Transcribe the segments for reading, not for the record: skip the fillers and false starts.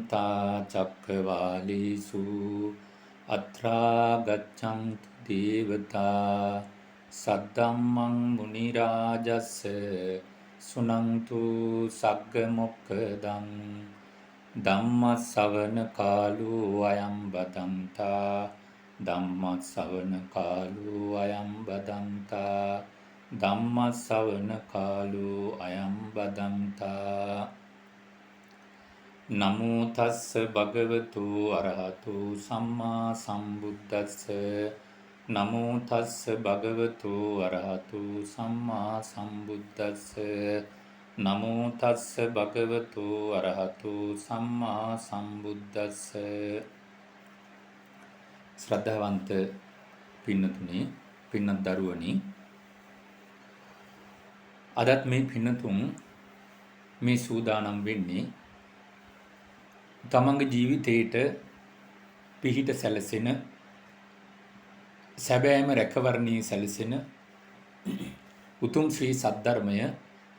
සමන්තා චක්කවාලීසු අත්‍රා ගච්ඡන්තු දේවතා සද්දම්මං මුනි රාජස්ස සුනන්තු සග්ග මොක්ඛදං ධම්ම ශ්‍රවණ කාලෝ අයං බදන්තා ධම්ම ශ්‍රවණ කාලෝ අයං බදන්තා ධම්ම ශ්‍රවණ කාලෝ අයං බදන්තා නමෝ තස්ස භගවතු අරහතු සම්මා සම්බුද්දස්ස නමෝ තස්ස භගවතු අරහතු සම්මා සම්බුද්දස්ස නමෝ තස්ස භගවතු අරහතු සම්මා සම්බුද්දස්ස ශ්‍රද්ධාවන්ත පින්නතුනි පින්නත් දරුවනි අදත් මේ පින්නතුන් මේ සූදානම් වෙන්නේ තමන්ගේ ජීවිතේට පිහිට සැලසෙන සැබෑම රැකවරණී සැලසෙන උතුම් ශ්‍රී සද්ධර්මය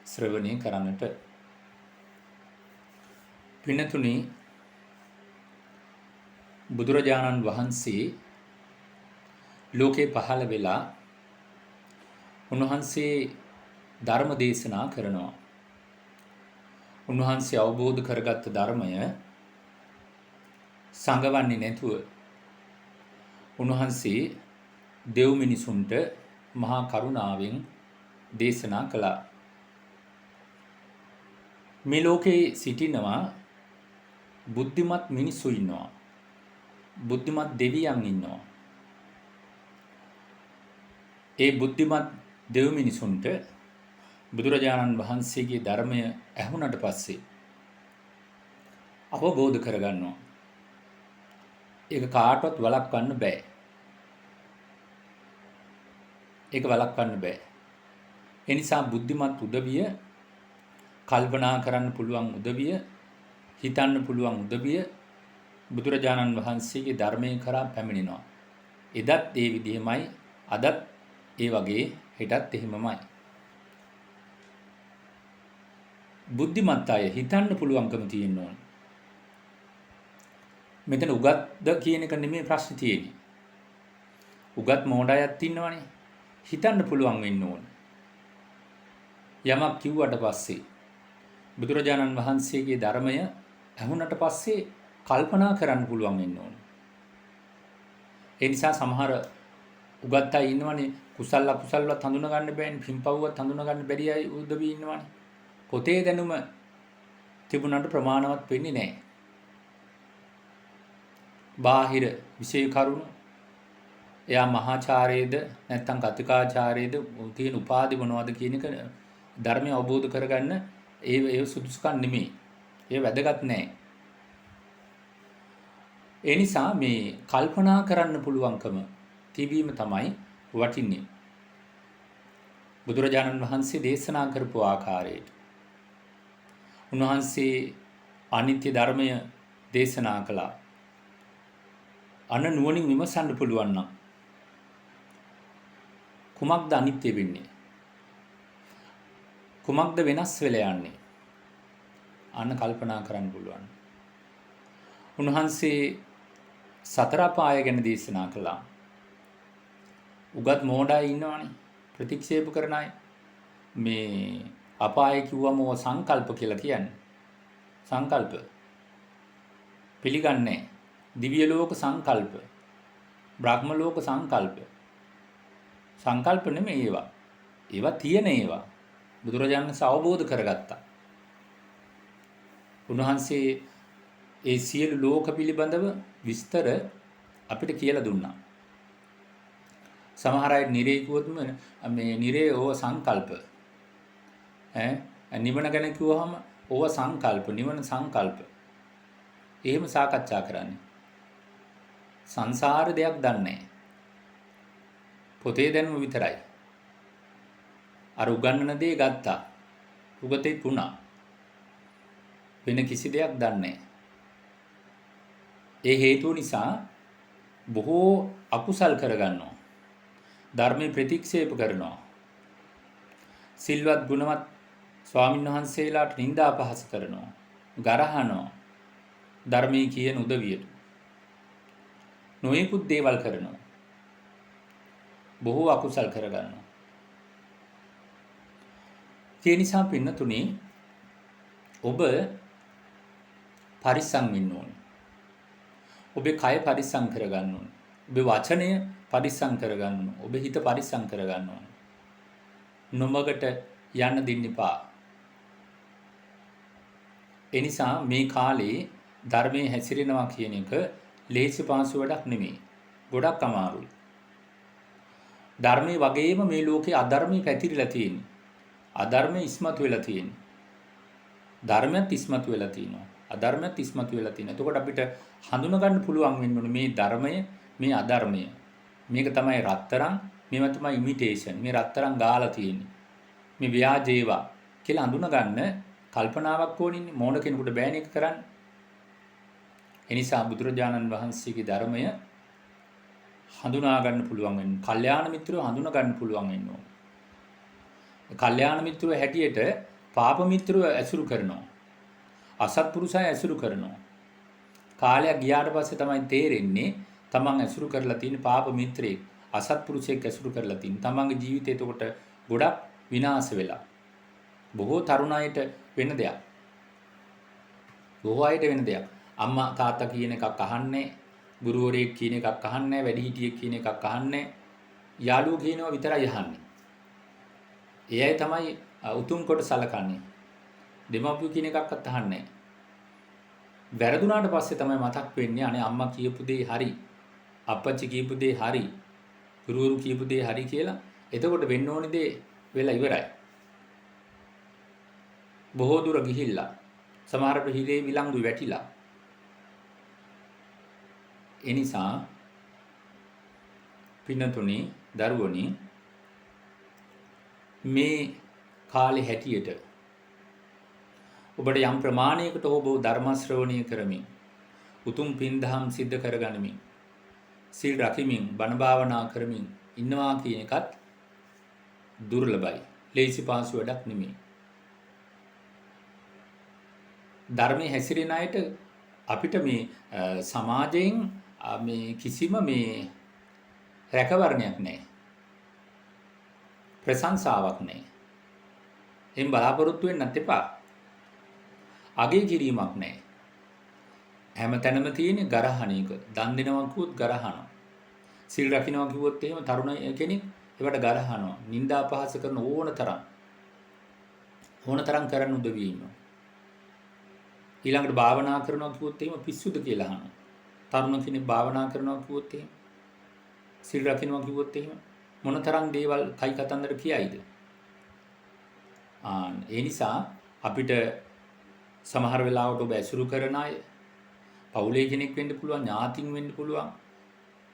ශ්‍රවණය කරන්නට පින්නතුනි බුදුරජාණන් වහන්සේ ලෝකේ පහළ වෙලා උන්වහන්සේ ධර්ම දේශනා කරනවා. උන්වහන්සේ අවබෝධ කරගත්ත ධර්මය සංගවන්නේ නැතුව උන්වහන්සේ දෙව් මිනිසුන්ට මහා කරුණාවෙන් දේශනා කළා. මේ ලෝකේ සිටිනවා බුද්ධිමත් මිනිස්සු ඉන්නවා. බුද්ධිමත් දෙවියන් ඉන්නවා. ඒ බුද්ධිමත් දෙව් මිනිසුන්ට බුදුරජාණන් වහන්සේගේ ධර්මය ඇහුණට පස්සේ අවබෝධ කරගන්නවා. ඒක කාටවත් වළක්වන්න බෑ. ඒක වළක්වන්න බෑ. ඒ නිසා බුද්ධිමත් උදවිය, කල්පනා කරන්න පුළුවන් උදවිය, හිතන්න පුළුවන් උදවිය බුදුරජාණන් වහන්සේගේ ධර්මයේ කරා පැමිණෙනවා. එදත් ඒ විදිහමයි, අදත් ඒ වගේ, හෙටත් එහෙමමයි. බුද්ධිමත් අය හිතන්න පුළුවන්කම තියෙන්න ඕන. මෙතන උගත්ද කියන එක නෙමෙයි ප්‍රශ්නේ තියෙන්නේ. උගත් මෝඩ අයත් ඉන්නවනේ. හිතන්න පුළුවන් වෙන්න ඕන. යමක් කිව්වට පස්සේ බුදුරජාණන් වහන්සේගේ ධර්මය ඇහුණට පස්සේ කල්පනා කරන්න පුළුවන් වෙන්න ඕන. ඒ නිසා සමහර උගත් අය ඉන්නවනේ කුසල අකුසලවත් හඳුනා ගන්න බෑනේ, පින්පව්වත් හඳුනා ගන්න බැරි අය උදවි ඉන්නවනේ. පොතේ දැනුම තිබුණාට ප්‍රමාණවත් වෙන්නේ නැහැ. බාහිර විශේෂ කරුණු එයා මහාචාර්යද නැත්නම් කතිකාචාර්යද තියෙන උපාධි මොනවද කියන එක ධර්මය අවබෝධ කරගන්න ඒ සුදුසුකම් නෙමෙයි. ඒ වැදගත් නැහැ. ඒ නිසා මේ කල්පනා කරන්න පුළුවන්කම තිබීම තමයි වටින්නේ. බුදුරජාණන් වහන්සේ දේශනා කරපු ආකාරයට උන්වහන්සේ අනිත්‍ය ධර්මය දේශනා කළා. අන නුවණින් විමසන්න පුළුවන් නම් කුමක්ද අනිත්‍ය වෙන්නේ? කුමක්ද වෙනස් වෙලා යන්නේ? අන්න කල්පනා කරන්න පුළුවන්. උන්වහන්සේ සතර අපාය ගැන දේශනා කළා. උගත් මෝඩයි ඉන්නවනේ ප්‍රතික්ෂේප කරන අය. මේ අපාය කිව්වම ඕ සංකල්ප කියලා කියන්නේ. සංකල්ප පිළිගන්නේ දිව්‍ය ලෝක සංකල්ප, බ්‍රහ්ම ලෝක සංකල්ප. සංකල්ප නෙමෙයි ඒවා. ඒවා තියෙන ඒවා. බුදුරජාණන් වහන්සේ අවබෝධ කරගත්තා. උන්වහන්සේ ඒ සියලු ලෝක පිළිබඳව විස්තර අපිට කියලා දුන්නා. සමහර අය නිරේ කිව්වොත් මේ නිරේ ඕව සංකල්ප. නිවන ගැන කිව්වහම ඕව සංකල්ප, නිවන සංකල්ප. එහෙම සාකච්ඡා කරන්නේ. සංසාර දෙයක් දන්නේ නැහැ. පොතේ දැනුම විතරයි. අර උගන්නන දේ ගත්තා. උගතේ පුණා. වෙන කිසි දෙයක් දන්නේ නැහැ. ඒ හේතුව නිසා බොහෝ අකුසල් කරගන්නවා. ධර්මයේ ප්‍රතික්ෂේප කරනවා. සිල්වත් ගුණවත් ස්වාමීන් වහන්සේලාට නිନ୍ଦා අපහාස කරනවා. ගරහනවා. ධර්මයේ කියන උදවියට නොයෙකුත් දේවල් කරනවා. බොහෝ අකුසල් කරගන්නවා. ඒ නිසා පින්නතුනේ ඔබ පරිස්සම් වෙන්න ඕනේ. ඔබේ කය පරිස්සම් කරගන්න ඕනේ. ඔබේ වචනය පරිස්සම් කරගන්න ඕනේ. ඔබේ හිත පරිස්සම් කරගන්න ඕනේ. නොමගට යන්න දෙන්න එපා. ඒ නිසා මේ කාලේ ධර්මයේ හැසිරෙනවා කියන එක ලේසි පහසු වැඩක් නෙමෙයි. ගොඩක් අමාරුයි. ධර්මයේ වගේම මේ ලෝකේ අධර්මයේ පැතිරිලා තියෙන්නේ. අධර්මයේ ඉස්මතු වෙලා තියෙන්නේ. ධර්මයත් ඉස්මතු වෙලා තියෙනවා. අධර්මයත් ඉස්මතු වෙලා තියෙනවා. එතකොට අපිට හඳුනා ගන්න පුළුවන් වෙන්න ඕනේ මේ ධර්මය, මේ අධර්මය. මේක තමයි රත්තරන්, මේවා තමයි ඉමිටේෂන්. මේ රත්තරන් ගාලා තියෙන්නේ. මේ ව්‍යාජේවා කියලා හඳුනා ගන්න කල්පනාවක් ඕනින්නේ. මොන කෙනෙකුට බෑනේ ඒක කරන්න. ඒ නිසා බුදුරජාණන් වහන්සේගේ ධර්මය හඳුනා ගන්න පුළුවන් වෙන්න. කල්යාණ මිත්‍රව හඳුනා ගන්න පුළුවන් වෙන්න ඕනේ. කල්යාණ මිත්‍රව හැටියට පාප මිත්‍රව ඇසුරු කරනවා. අසත්පුරුෂය ඇසුරු කරනවා. කාලයක් ගියාට පස්සේ තමයි තේරෙන්නේ තමන් ඇසුරු කරලා තියෙන පාප මිත්‍රයෙක්, අසත්පුරුෂයෙක් ඇසුරු කරලා තියෙන. තමන්ගේ ජීවිතය එතකොට ගොඩක් විනාශ වෙලා. බොහෝ තරුණ අයට වෙන දෙයක්. බොහෝ අයට වෙන දෙයක්. අම්මා තාත්තා කියන එකක් අහන්නේ, ගුරුවරයෙක් කියන එකක් අහන්නේ, වැඩිහිටියෙක් කියන එකක් අහන්නේ, යාළුවෝ කියනවා විතරයි අහන්නේ. ඒ අය තමයි උතුම් කොට සලකන්නේ. දෙමාපියෝ කියන එකක්වත් අහන්නේ නැහැ. වැරදුනාට පස්සේ තමයි මතක් වෙන්නේ අනේ අම්මා කියපු දේ හරි, අප්පච්චි කියපු දේ හරි, ගුරුවරු කියපු දේ හරි කියලා. එතකොට වෙන්න ඕනේ දේ වෙලා ඉවරයි. බොහෝ දුර ගිහිල්ලා සමහරට හිරේ විලංගු වැටිලා. ඒ නිසා පින්නතුනි, දරුවනි, මේ කාලේ හැටියට ඔබට යම් ප්‍රමාණයකට ඔබ ධර්ම ශ්‍රවණය කරමින්, උතුම් පින්දහම් සිද්ධ කරගනිමින්, සීල් රකිමින්, බණ භාවනා කරමින් ඉන්නවා කියන එකත් දුර්ලභයි. ලේසි පාසු වැඩක් නෙමෙයි. ධර්මයේ හැසිරෙන අයට අපිට මේ සමාජයෙන් මේ කිසිම මේ රැකවරණයක් නැහැ. ප්‍රශංසාවක් නැහැ. එම් බලාපොරොත්තු වෙන්නත් එපා. අගය කිරීමක් නැහැ. හැම තැනම තියෙන ගරහණ එක. දන් දෙනවා කිව්වොත් ගරහනවා. සිල් රකින්නවා කිව්වොත් එහෙම තරුණ කෙනෙක් ඒවට ගරහනවා. නිന്ദා අපහාස කරන ඕන තරම් කරන්න උදවිය ඉන්නවා. ඊළඟට භාවනා කරනවා කිව්වොත් එහෙම පිස්සුද කියලා අහනවා. තරුණ කෙනෙක් භාවනා කරනවා කිව්වොත් එහෙම, සිල් රකින්නවා කිව්වොත් එහෙම මොනතරම් දේවල් කයි කතන්දර කියයිද? ඒ නිසා අපිට සමහර වෙලාවට ඔබ ඇසුරු කරන අය පවුලේ කෙනෙක් වෙන්න පුළුවන්, ඥාතින් වෙන්න පුළුවන්.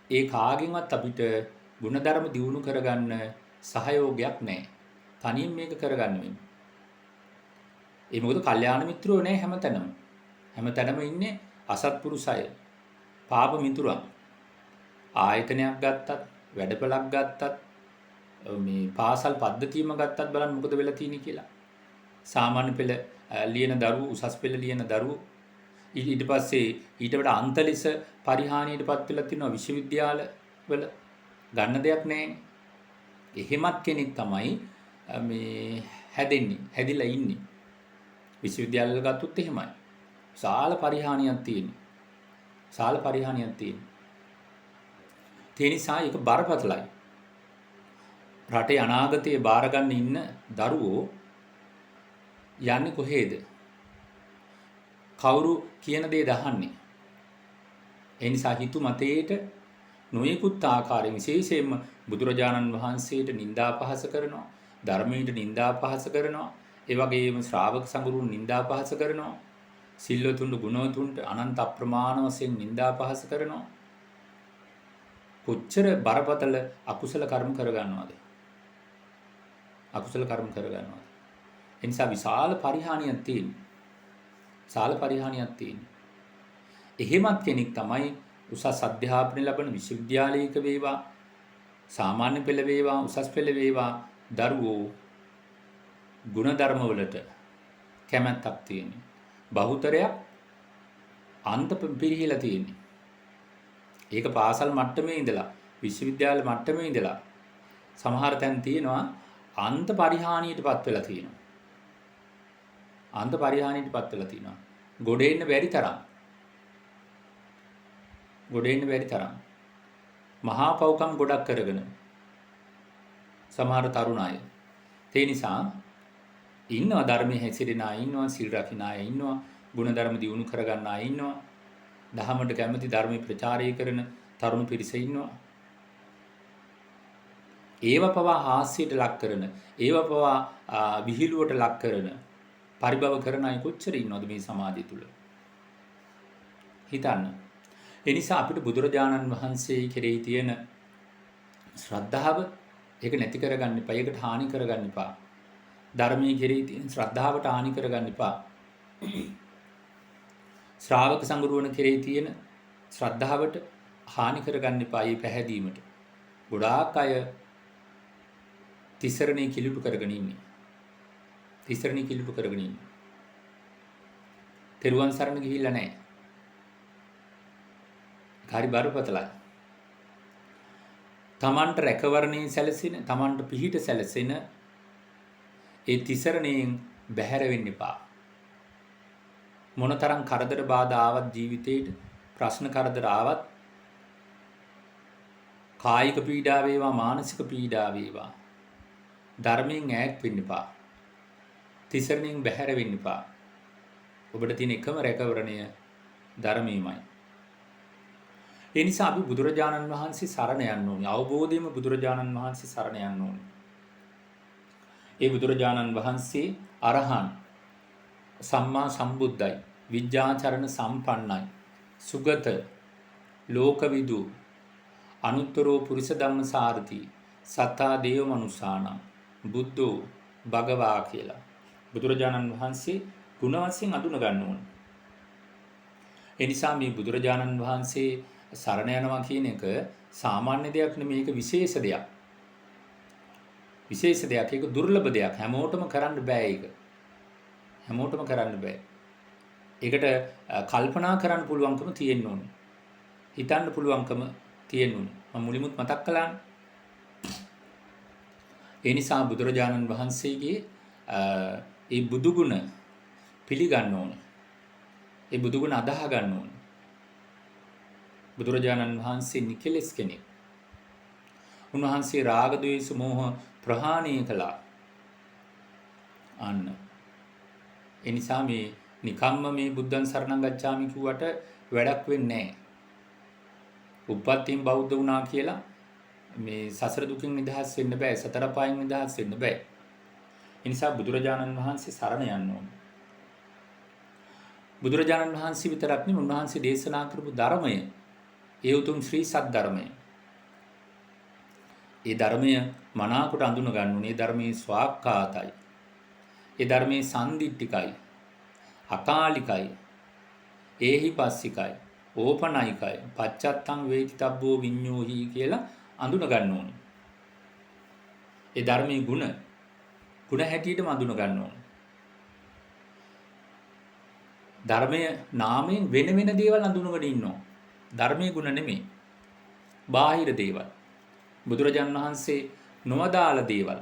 ඒ කාගෙන්වත් අපිට ගුණධර්ම දියුණු කරගන්න සහයෝගයක් නැහැ. තනියෙන් මේක කරගන්න වෙන්නේ. ඒ මොකද කල්යාණ මිත්‍රයෝ නැහැ හැමතැනම. හැමතැනම ඉන්නේ අසත්පුරුෂ අය, පාප මිතුරන්. ආයතනයක් ගත්තත්, වැඩපළක් ගත්තත්, මේ පාසල් පද්ධතියම ගත්තත් බලන්න මොකද වෙලා තියෙන්නේ කියලා. සාමාන්‍ය පෙළ ලියන දරුවෝ, උසස් පෙළ ලියන දරුවෝ ඊට පස්සේ ඊට වඩා අන්තලිස පරිහානියටපත් වෙලා තිනවා විශ්වවිද්‍යාල වල. ගන්න දෙයක් නැහැ. එහෙමත් කෙනෙක් තමයි මේ හැදිලා ඉන්නේ. විශ්වවිද්‍යාල වල ගත්තොත් එහෙමයි. සාල පරිහානියක් තියෙනවා. ඒ නිසා ඒක බරපතලයි. රටේ අනාගතයේ බාර ගන්න ඉන්න දරුවෝ යන්නේ කොහේද? කවුරු කියන දේ දහන්නේ? ඒ නිසා හිතු මතේට නොයෙකුත් ආකාරයෙන් විශේෂයෙන්ම බුදුරජාණන් වහන්සේට නිന്ദා අපහාස කරනවා, ධර්මයට නිന്ദා අපහාස කරනවා, ඒ වගේම ශ්‍රාවක සංගරුන් නිന്ദා අපහාස කරනවා, සිල්වතුන්ට ගුණවතුන්ට අනන්ත අප්‍රමාණ වශයෙන් නිന്ദා අපහාස කරනවා. කොච්චර බරපතල අකුසල කර්ම කරගන්නවද? ඒ නිසා විශාල පරිහානියක් තියෙනවා. එහෙමත් කෙනෙක් තමයි උසස් අධ්‍යාපනය ලබන විශ්වවිද්‍යාලයක වේවා, සාමාන්‍ය පෙළ වේවා, උසස් පෙළ වේවා දරුවෝ ගුණධර්ම වලට කැමැත්තක් තියෙනවා. බහුතරයක් අන්ත පිරිහිලා තියෙන්නේ. ඒක පාසල් මට්ටමේ ඉඳලා විශ්වවිද්‍යාල මට්ටමේ ඉඳලා සමහර තැන් තියෙනවා අන්ත පරිහානියටපත් වෙලා තියෙනවා. අන්ත පරිහානියටපත් වෙලා තියෙනවා. ගොඩ එන්න බැරි තරම්. ගොඩ එන්න බැරි තරම්. මහා පව්කම් ගොඩක් කරගෙන සමහර තරුණ අය. ඒ නිසා ඉන්නවා ධර්මයේ හැසිරෙන අය ඉන්නවා, සිල් රකින්න අය ඉන්නවා, ගුණධර්ම දියුණු කරගන්න අය ඉන්නවා. දහමට කැමති ධර්මයේ ප්‍රචාරය කරන තරුණ පිරිස ඉන්නවා. ඒව පවා හාස්‍යයට ලක් කරන, ඒව පවා විහිළුවට ලක් කරන, පරිභව කරන අය කොච්චර ඉන්නවද මේ සමාජය තුල? හිතන්න. ඒ නිසා අපිට බුදුරජාණන් වහන්සේ කෙරෙහි තියෙන ශ්‍රද්ධාව ඒක නැති කරගන්න එපා. ඒකට හානි කරගන්න එපා. ධර්මයේ කෙරෙහි තියෙන ශ්‍රද්ධාවට හානි කරගන්න එපා. ශ්‍රාවක සංගරුවන කෙරෙහි තියෙන ශ්‍රද්ධාවට හානි කරගන්න එපා. මේ පැහැදීමට. ගොඩාක් අය තිසරණේ කිලුටු කරගෙන ඉන්නේ. තිසරණේ කිලුටු කරගෙන ඉන්නේ. තෙරුවන් සරණ ගිහිල්ලා නැහැ. හරි බරපතලයි. තමන්ට රැකවරණේ සැලසෙන, තමන්ට පිහිට සැලසෙන ඒ තිසරණයෙන් බැහැර වෙන්න එපා. මොනතරම් කරදර බාධා ආවත් ජීවිතේට ප්‍රශ්න කරදර ආවත් කායික පීඩා වේවා මානසික පීඩා වේවා ධර්මයෙන් ඈත් වෙන්න එපා. තිසරණයෙන් බැහැර වෙන්න එපා. ඔබට තියෙන එකම රැකවරණය ධර්මයමයි. ඒ නිසා අපි බුදුරජාණන් වහන්සේ සරණ යන්න ඕනේ. අවබෝධයෙන්ම බුදුරජාණන් වහන්සේ සරණ යන්න ඕනේ. ඒ බුදුරජාණන් වහන්සේ අරහන් සම්මා සම්බුද්ධයි, විද්‍යාචරණ සම්පන්නයි, සුගත, ලෝකවිදු, අනුත්තරෝ පුරිස ධම්මසාරති, සත්තා දේව මනුසානම්, බුද්ධෝ භගවා කියලා බුදුරජාණන් වහන්සේ ගුණ වශයෙන් අඳුන ගන්න ඕනේ. ඒ නිසා මේ බුදුරජාණන් වහන්සේ සරණ යනවා කියන එක සාමාන්‍ය දෙයක් නෙමෙයි. ඒක විශේෂ දෙයක්. විශේෂ දෙයක්. ඒක දුර්ලභ දෙයක්. හැමෝටම කරන්න බෑ ඒක. හැමෝටම කරන්න බෑ. ඒකට කල්පනා කරන්න පුළුවන්කම තියෙන්න ඕනේ. හිතන්න පුළුවන්කම තියෙන්න ඕනේ. මම මුලින්මුත් මතක් කළානේ. ඒ නිසා බුදුරජාණන් වහන්සේගේ ඒ බුදුගුණ පිළිගන්න ඕනේ. ඒ බුදුගුණ අදාහ ගන්න ඕනේ. බුදුරජාණන් වහන්සේ නිකලෙස් කෙනෙක්. උන්වහන්සේ රාග ද්වේෂ මෝහ ප්‍රහාණය කළා. අන්න. ඒ නිසා මේ නිකම්ම මේ බුද්ධං සරණං ගච්ඡාමි කිව්වට වැඩක් වෙන්නේ නැහැ. උප්පත්තියෙන් බෞද්ධ වුණා කියලා මේ සසර දුකින් නිදහස් වෙන්න බෑ. සතර පායෙන් නිදහස් වෙන්න බෑ. ඒ නිසා බුදුරජාණන් වහන්සේ සරණ යන්න ඕනේ. බුදුරජාණන් වහන්සේ විතරක් නෙමෙයි උන්වහන්සේ දේශනා කරපු ධර්මය, ඒ උතුම් ශ්‍රී සද්ධර්මය. ඒ ධර්මය මනාකොට අඳුන ගන්න ඕනේ. ඒ ධර්මයේ ස්වාක්ඛාතයි. ඒ ධර්මයේ සම්දිට්ඨිකයි, අකාලිකයි, ඒහිපස්සිකයි, ඕපනයිකයි, පච්චත්තං වේතිතබ්බෝ විඤ්ඤෝහි කියලා අඳුන ගන්න ඕනේ. ඒ ධර්මයේ ගුණ හැටියටම අඳුන ගන්න ඕනේ. ධර්මයේ නාමයෙන් වෙන වෙන දේවල් අඳුනගෙන ඉන්නවා. ධර්මයේ ගුණ නෙමෙයි. බාහිර දේවල්. බුදුරජාණන් වහන්සේ නොවදාළ දේවල්.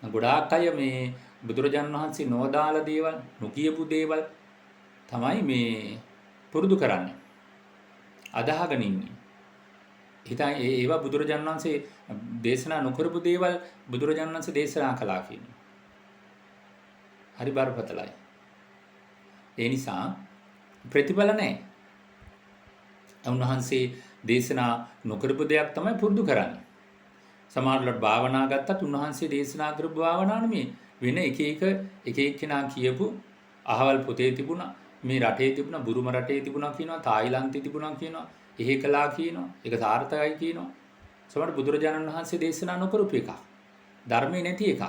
ගොඩාක් අය මේ බුදුරජාණන් වහන්සේ නොවදාළ දේවල්, නොකියපු දේවල් තමයි මේ පුරුදු කරන්නේ. අදහගෙන ඉන්නේ. හිතා ඒවා බුදුරජාණන් වහන්සේ දේශනා නොකරපු දේවල් බුදුරජාණන් වහන්සේ දේශනා කළා කියන්නේ. හරි බරපතලයි. ඒ නිසා ප්‍රතිඵල නැහැ. උන්වහන්සේ දේශනා නොකරපු දෙයක් තමයි පුරුදු කරන්නේ. සමහරවිට භාවනා ගත්තත් උන්වහන්සේ දේශනා කරපු භාවනා නෙමෙයි. වෙන එක එක්කෙනා කියපු අහවල් පොතේ තිබුණා, මේ රටේ තිබුණා, බුරුම රටේ තිබුණා කියනවා, තායිලන්තේ තිබුණා කියනවා, එහෙ කළා කියනවා. ඒක සාර්ථකයි කියනවා. සමහර බුදුරජාණන් වහන්සේ දේශනා නොකරපු එකක්. ධර්මයේ නැති එකක්.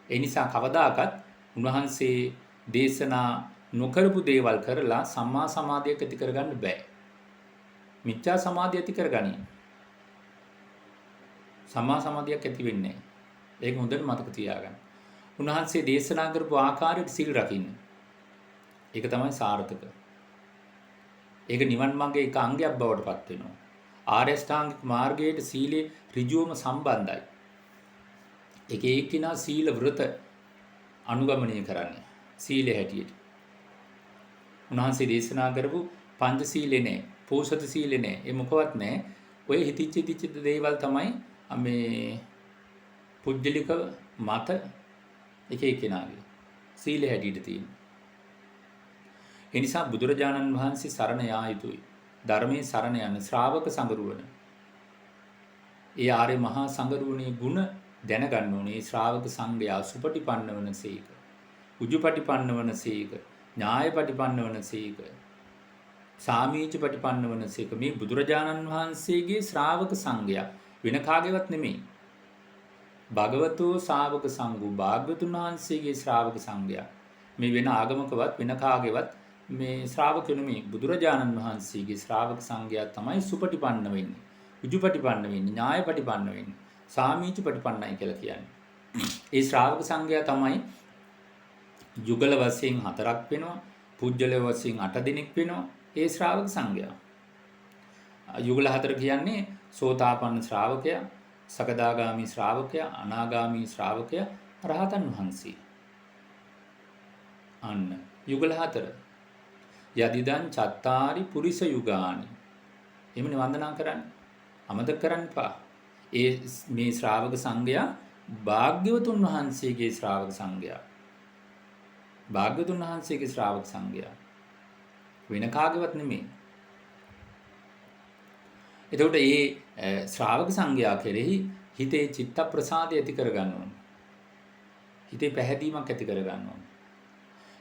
ඒ නිසා කවදාකවත් උන්වහන්සේ දේශනා නොකරපු දේවල් කරලා සම්මා සමාධියක් ඇති කරගන්න බෑ. මිත්‍යා සමාධිය ඇති කරගනින්. සම්මා සමාධියක් ඇති වෙන්නේ නැහැ. ඒක හොඳට මතක තියාගන්න. උන්වහන්සේ දේශනා කරපු ආකාරයට සිල් රකින්න. ඒක තමයි සාර්ථක. ඒක නිවන් මාර්ගයේ එක අංගයක් බවට පත් වෙනවා. ආර්ය ශ්‍රාංගික මාර්ගයට සීලේ ඍජුවම සම්බන්ධයි. ඒක එක්කිනා සීල වෘත අනුගමනය කරන්නේ. සීලේ හැටියට. උන්වහන්සේ දේශනා කරපු පංච සීලේ නෑ, පෝසත සීලේ නෑ. ඒ මොකවත් නෑ. ඔය හිතිච්ච දේවල් තමයි මේ පුජ්‍යලික මත එක එක්කෙනාගේ සීලේ හැටියට තියෙන්නේ. ඒ නිසා බුදුරජාණන් වහන්සේ සරණ යා යුතුයි. ධර්මයේ සරණ යන ශ්‍රාවක සංගරුවන. ඒ ආර්ය මහා සංගරුවනේ ගුණ දැනගන්න ඕනේ. ශ්‍රාවක සංඝයා සුපටිපන්න වනසේක. උජුපටිපන්න වනසේක. ඥායපටිපන්න වනසේක. සාමීච පටිපන්න වනසේක. මේ බුදුරජාණන් වහන්සේගේ ශ්‍රාවක සංඝයා වෙන කාගේවත් නෙමෙයි. භගවතෝ ශ්‍රාවක සංඝු භාග්‍යවතුන් වහන්සේගේ ශ්‍රාවක සංඝයා. මේ වෙන ආගමකවත් වෙන කාගේවත් මේ ශ්‍රාවකයෝ නෙමෙයි. බුදුරජාණන් වහන්සේගේ ශ්‍රාවක සංඝයා තමයි සුපටිපන්න වෙන්නේ. උජුපටිපන්න වෙන්නේ. ඥායපටිපන්න වෙන්නේ. සාමීච පටිපන්නයි කියලා කියන්නේ. ඒ ශ්‍රාවක සංඝයා තමයි යුගල වශයෙන් 4ක් වෙනවා. පුජ්‍යල වශයෙන් 8 දෙනෙක් වෙනවා. ඒ ශ්‍රාවක සංඝයා. යුගල 4 කියන්නේ සෝතාපන්න ශ්‍රාවකයා, සකදාගාමි ශ්‍රාවකයා, අනාගාමි ශ්‍රාවකයා, රහතන් වහන්සේ. අන්න යුගල 4. යදිදං චත්තාරි පුරිස යුගානි. එමුනේ වන්දනා කරන්නේ. අමතක කරන්න එපා. ඒ මේ ශ්‍රාවක සංඝයා භාග්‍යවතුන් වහන්සේගේ ශ්‍රාවක සංඝයා. භාග්‍යවතුන් වහන්සේගේ ශ්‍රාවක සංඝයා. වෙන කාගේවත් නෙමෙයි. එතකොට මේ ශ්‍රාවක සංඝයා කෙරෙහි හිතේ චිත්ත ප්‍රසාදය ඇති කරගන්න ඕනේ. හිතේ පැහැදීමක් ඇති කරගන්න ඕනේ.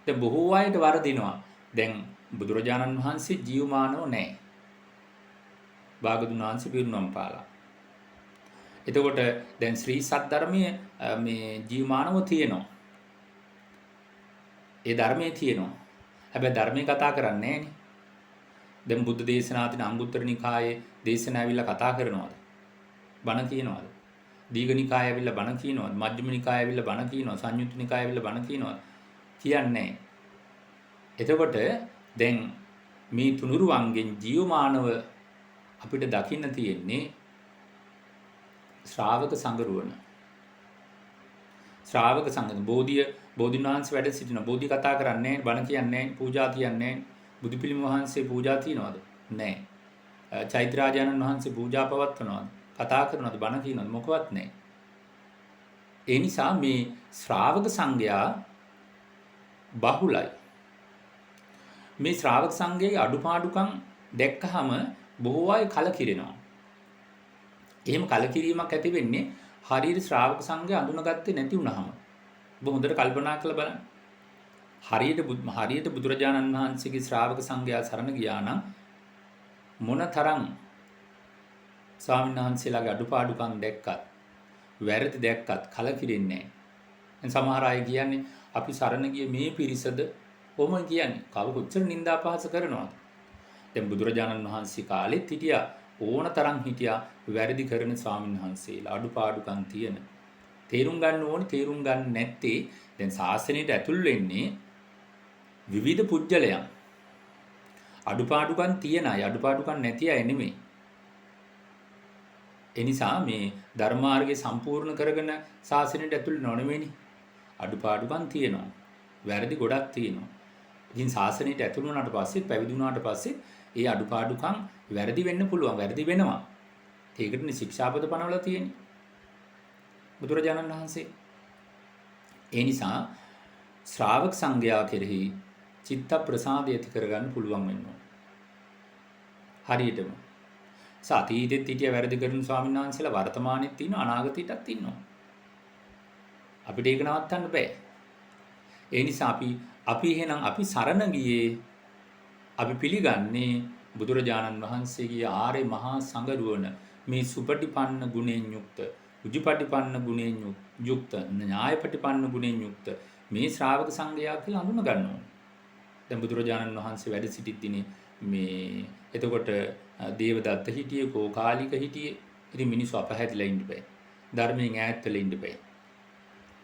දැන් බොහෝ අයට වරදිනවා. දැන් බුදුරජාණන් වහන්සේ ජීවමානව නැහැ. භාගතුන් වහන්සේ පිරිනුවම් පාලා. එතකොට දැන් ශ්‍රී සද්ධර්මයේ මේ ජීවමානව තියෙනවා. ඒ ධර්මයේ තියෙනවා. හැබැයි ධර්මයේ කතා කරන්නේ නැහැනේ. දැන් බුද්ධ දේශනා තියෙන අංගුත්තර නිකායේ දේශනා ඇවිල්ලා කතා කරනවාද? බණ කියනවාද? දීඝ නිකාය ඇවිල්ලා බණ කියනවාද? මජ්ක්‍ධිම නිකාය ඇවිල්ලා බණ කියනවාද? සංයුත්ත නිකාය ඇවිල්ලා බණ කියනවාද? කියන්නේ නැහැ. එතකොට දැන් මේ තුනුරුවන්ගෙන් ජීවමානව අපිට දකින්න තියෙන්නේ ශ්‍රාවක සංගරුවන. ශ්‍රාවක සංගත බෝධින් වහන්සේ වැඩ සිටින බෝධි කතා කරන්නේ නැහැ, බණ කියන්නේ නැහැ, පූජා කියන්නේ නැහැ. බුදු පිළිම වහන්සේ පූජා තියනවද? නැහැ. චෛත්‍යරාජානන් වහන්සේ පූජා පවත්වනවද? කතා කරනවද? බණ කියනවද? මොකවත් නැහැ. ඒ නිසා මේ ශ්‍රාවක සංඝයා බහුලයි. මේ ශ්‍රාවක සංඝයේ අඩුපාඩුකම් දැක්කහම බොහෝ අය කලකිරෙනවා. එහෙම කලකිරීමක් ඇති වෙන්නේ හරියට ශ්‍රාවක සංඝය අඳුනගත්තේ නැති වුනහම. ඔබ හොඳට කල්පනා කරලා බලන්න. හරියට බුදුරජාණන් වහන්සේගේ ශ්‍රාවක සංඝයා සරණ ගියා නම් මොනතරම් ස්වාමීන් වහන්සේලාගේ අඩුපාඩුකම් දැක්කත්, වැරදි දැක්කත් කලකිරෙන්නේ නැහැ. සමහර අය කියන්නේ අපි සරණ ගිය මේ පිරිසද කොහොම කියන්නේ? කව කොච්චර නිନ୍ଦා පහස කරනවද? දැන් බුදුරජාණන් වහන්සේ කාලෙත් හිටියා ඕනතරම් හිටියා වැරදි කරන ස්වාමීන් වහන්සේලා අඩුපාඩුකම් තියෙන. තේරුම් ගන්න ඕනේ. තේරුම් ගන්න නැත්තේ දැන් ශාසනයට ඇතුල් වෙන්නේ විවිධ පුජ්‍යලයන්. අඩුපාඩුකම් තියෙන අය අඩුපාඩුකම් නැති අය නෙමෙයි. ඒ නිසා මේ ධර්මාර්ගය සම්පූර්ණ කරගෙන ශාසනයට ඇතුල් නොනෙවෙයි. අඩුපාඩුකම් තියෙනවා. වැරදි ගොඩක් තියෙනවා. ඉතින් ශාසනයට ඇතුල් වුණාට පස්සේ පැවිදි වුණාට පස්සේ ඒ අඩුපාඩුකම් වැරදි වෙන්න පුළුවන්. වැරදි වෙනවා. ඒකටනේ ශික්ෂාපද පනවලා තියෙන්නේ. බුදුරජාණන් වහන්සේ. ඒ නිසා ශ්‍රාවක සංඝයා කෙරෙහි චිත්ත ප්‍රසාදය ඇති කරගන්න පුළුවන් වෙනවා. හරියටම. සතීතෙත් හිටිය වැරදි කරන ස්වාමීන් වහන්සේලා වර්තමානෙත් ඉන්නවා අනාගතයටත් ඉන්නවා. අපිට ඒක නවත්තන්න බෑ. ඒ නිසා අපි එහෙනම් අපි සරණ ගියේ අපි පිළිගන්නේ බුදුරජාණන් වහන්සේගේ ආර්ය මහා සංගරුවන මේ සුපටිපන්න ගුණයෙන් යුක්ත, උජුපටිපන්න ගුණයෙන් යුක්ත, ඥායපටිපන්න ගුණයෙන් යුක්ත මේ ශ්‍රාවක සංඝයා කියලා හඳුන ගන්න ඕනේ. දැන් බුදුරජාණන් වහන්සේ වැඩ සිටිද්දී මේ එතකොට දේවදත්ත හිටියේ, කෝකාලික හිටියේ. ඉතින් මිනිස්සු අපහැදිලා ඉන්න බෑ. ධර්මයෙන් ඈත් වෙලා ඉන්න බෑ.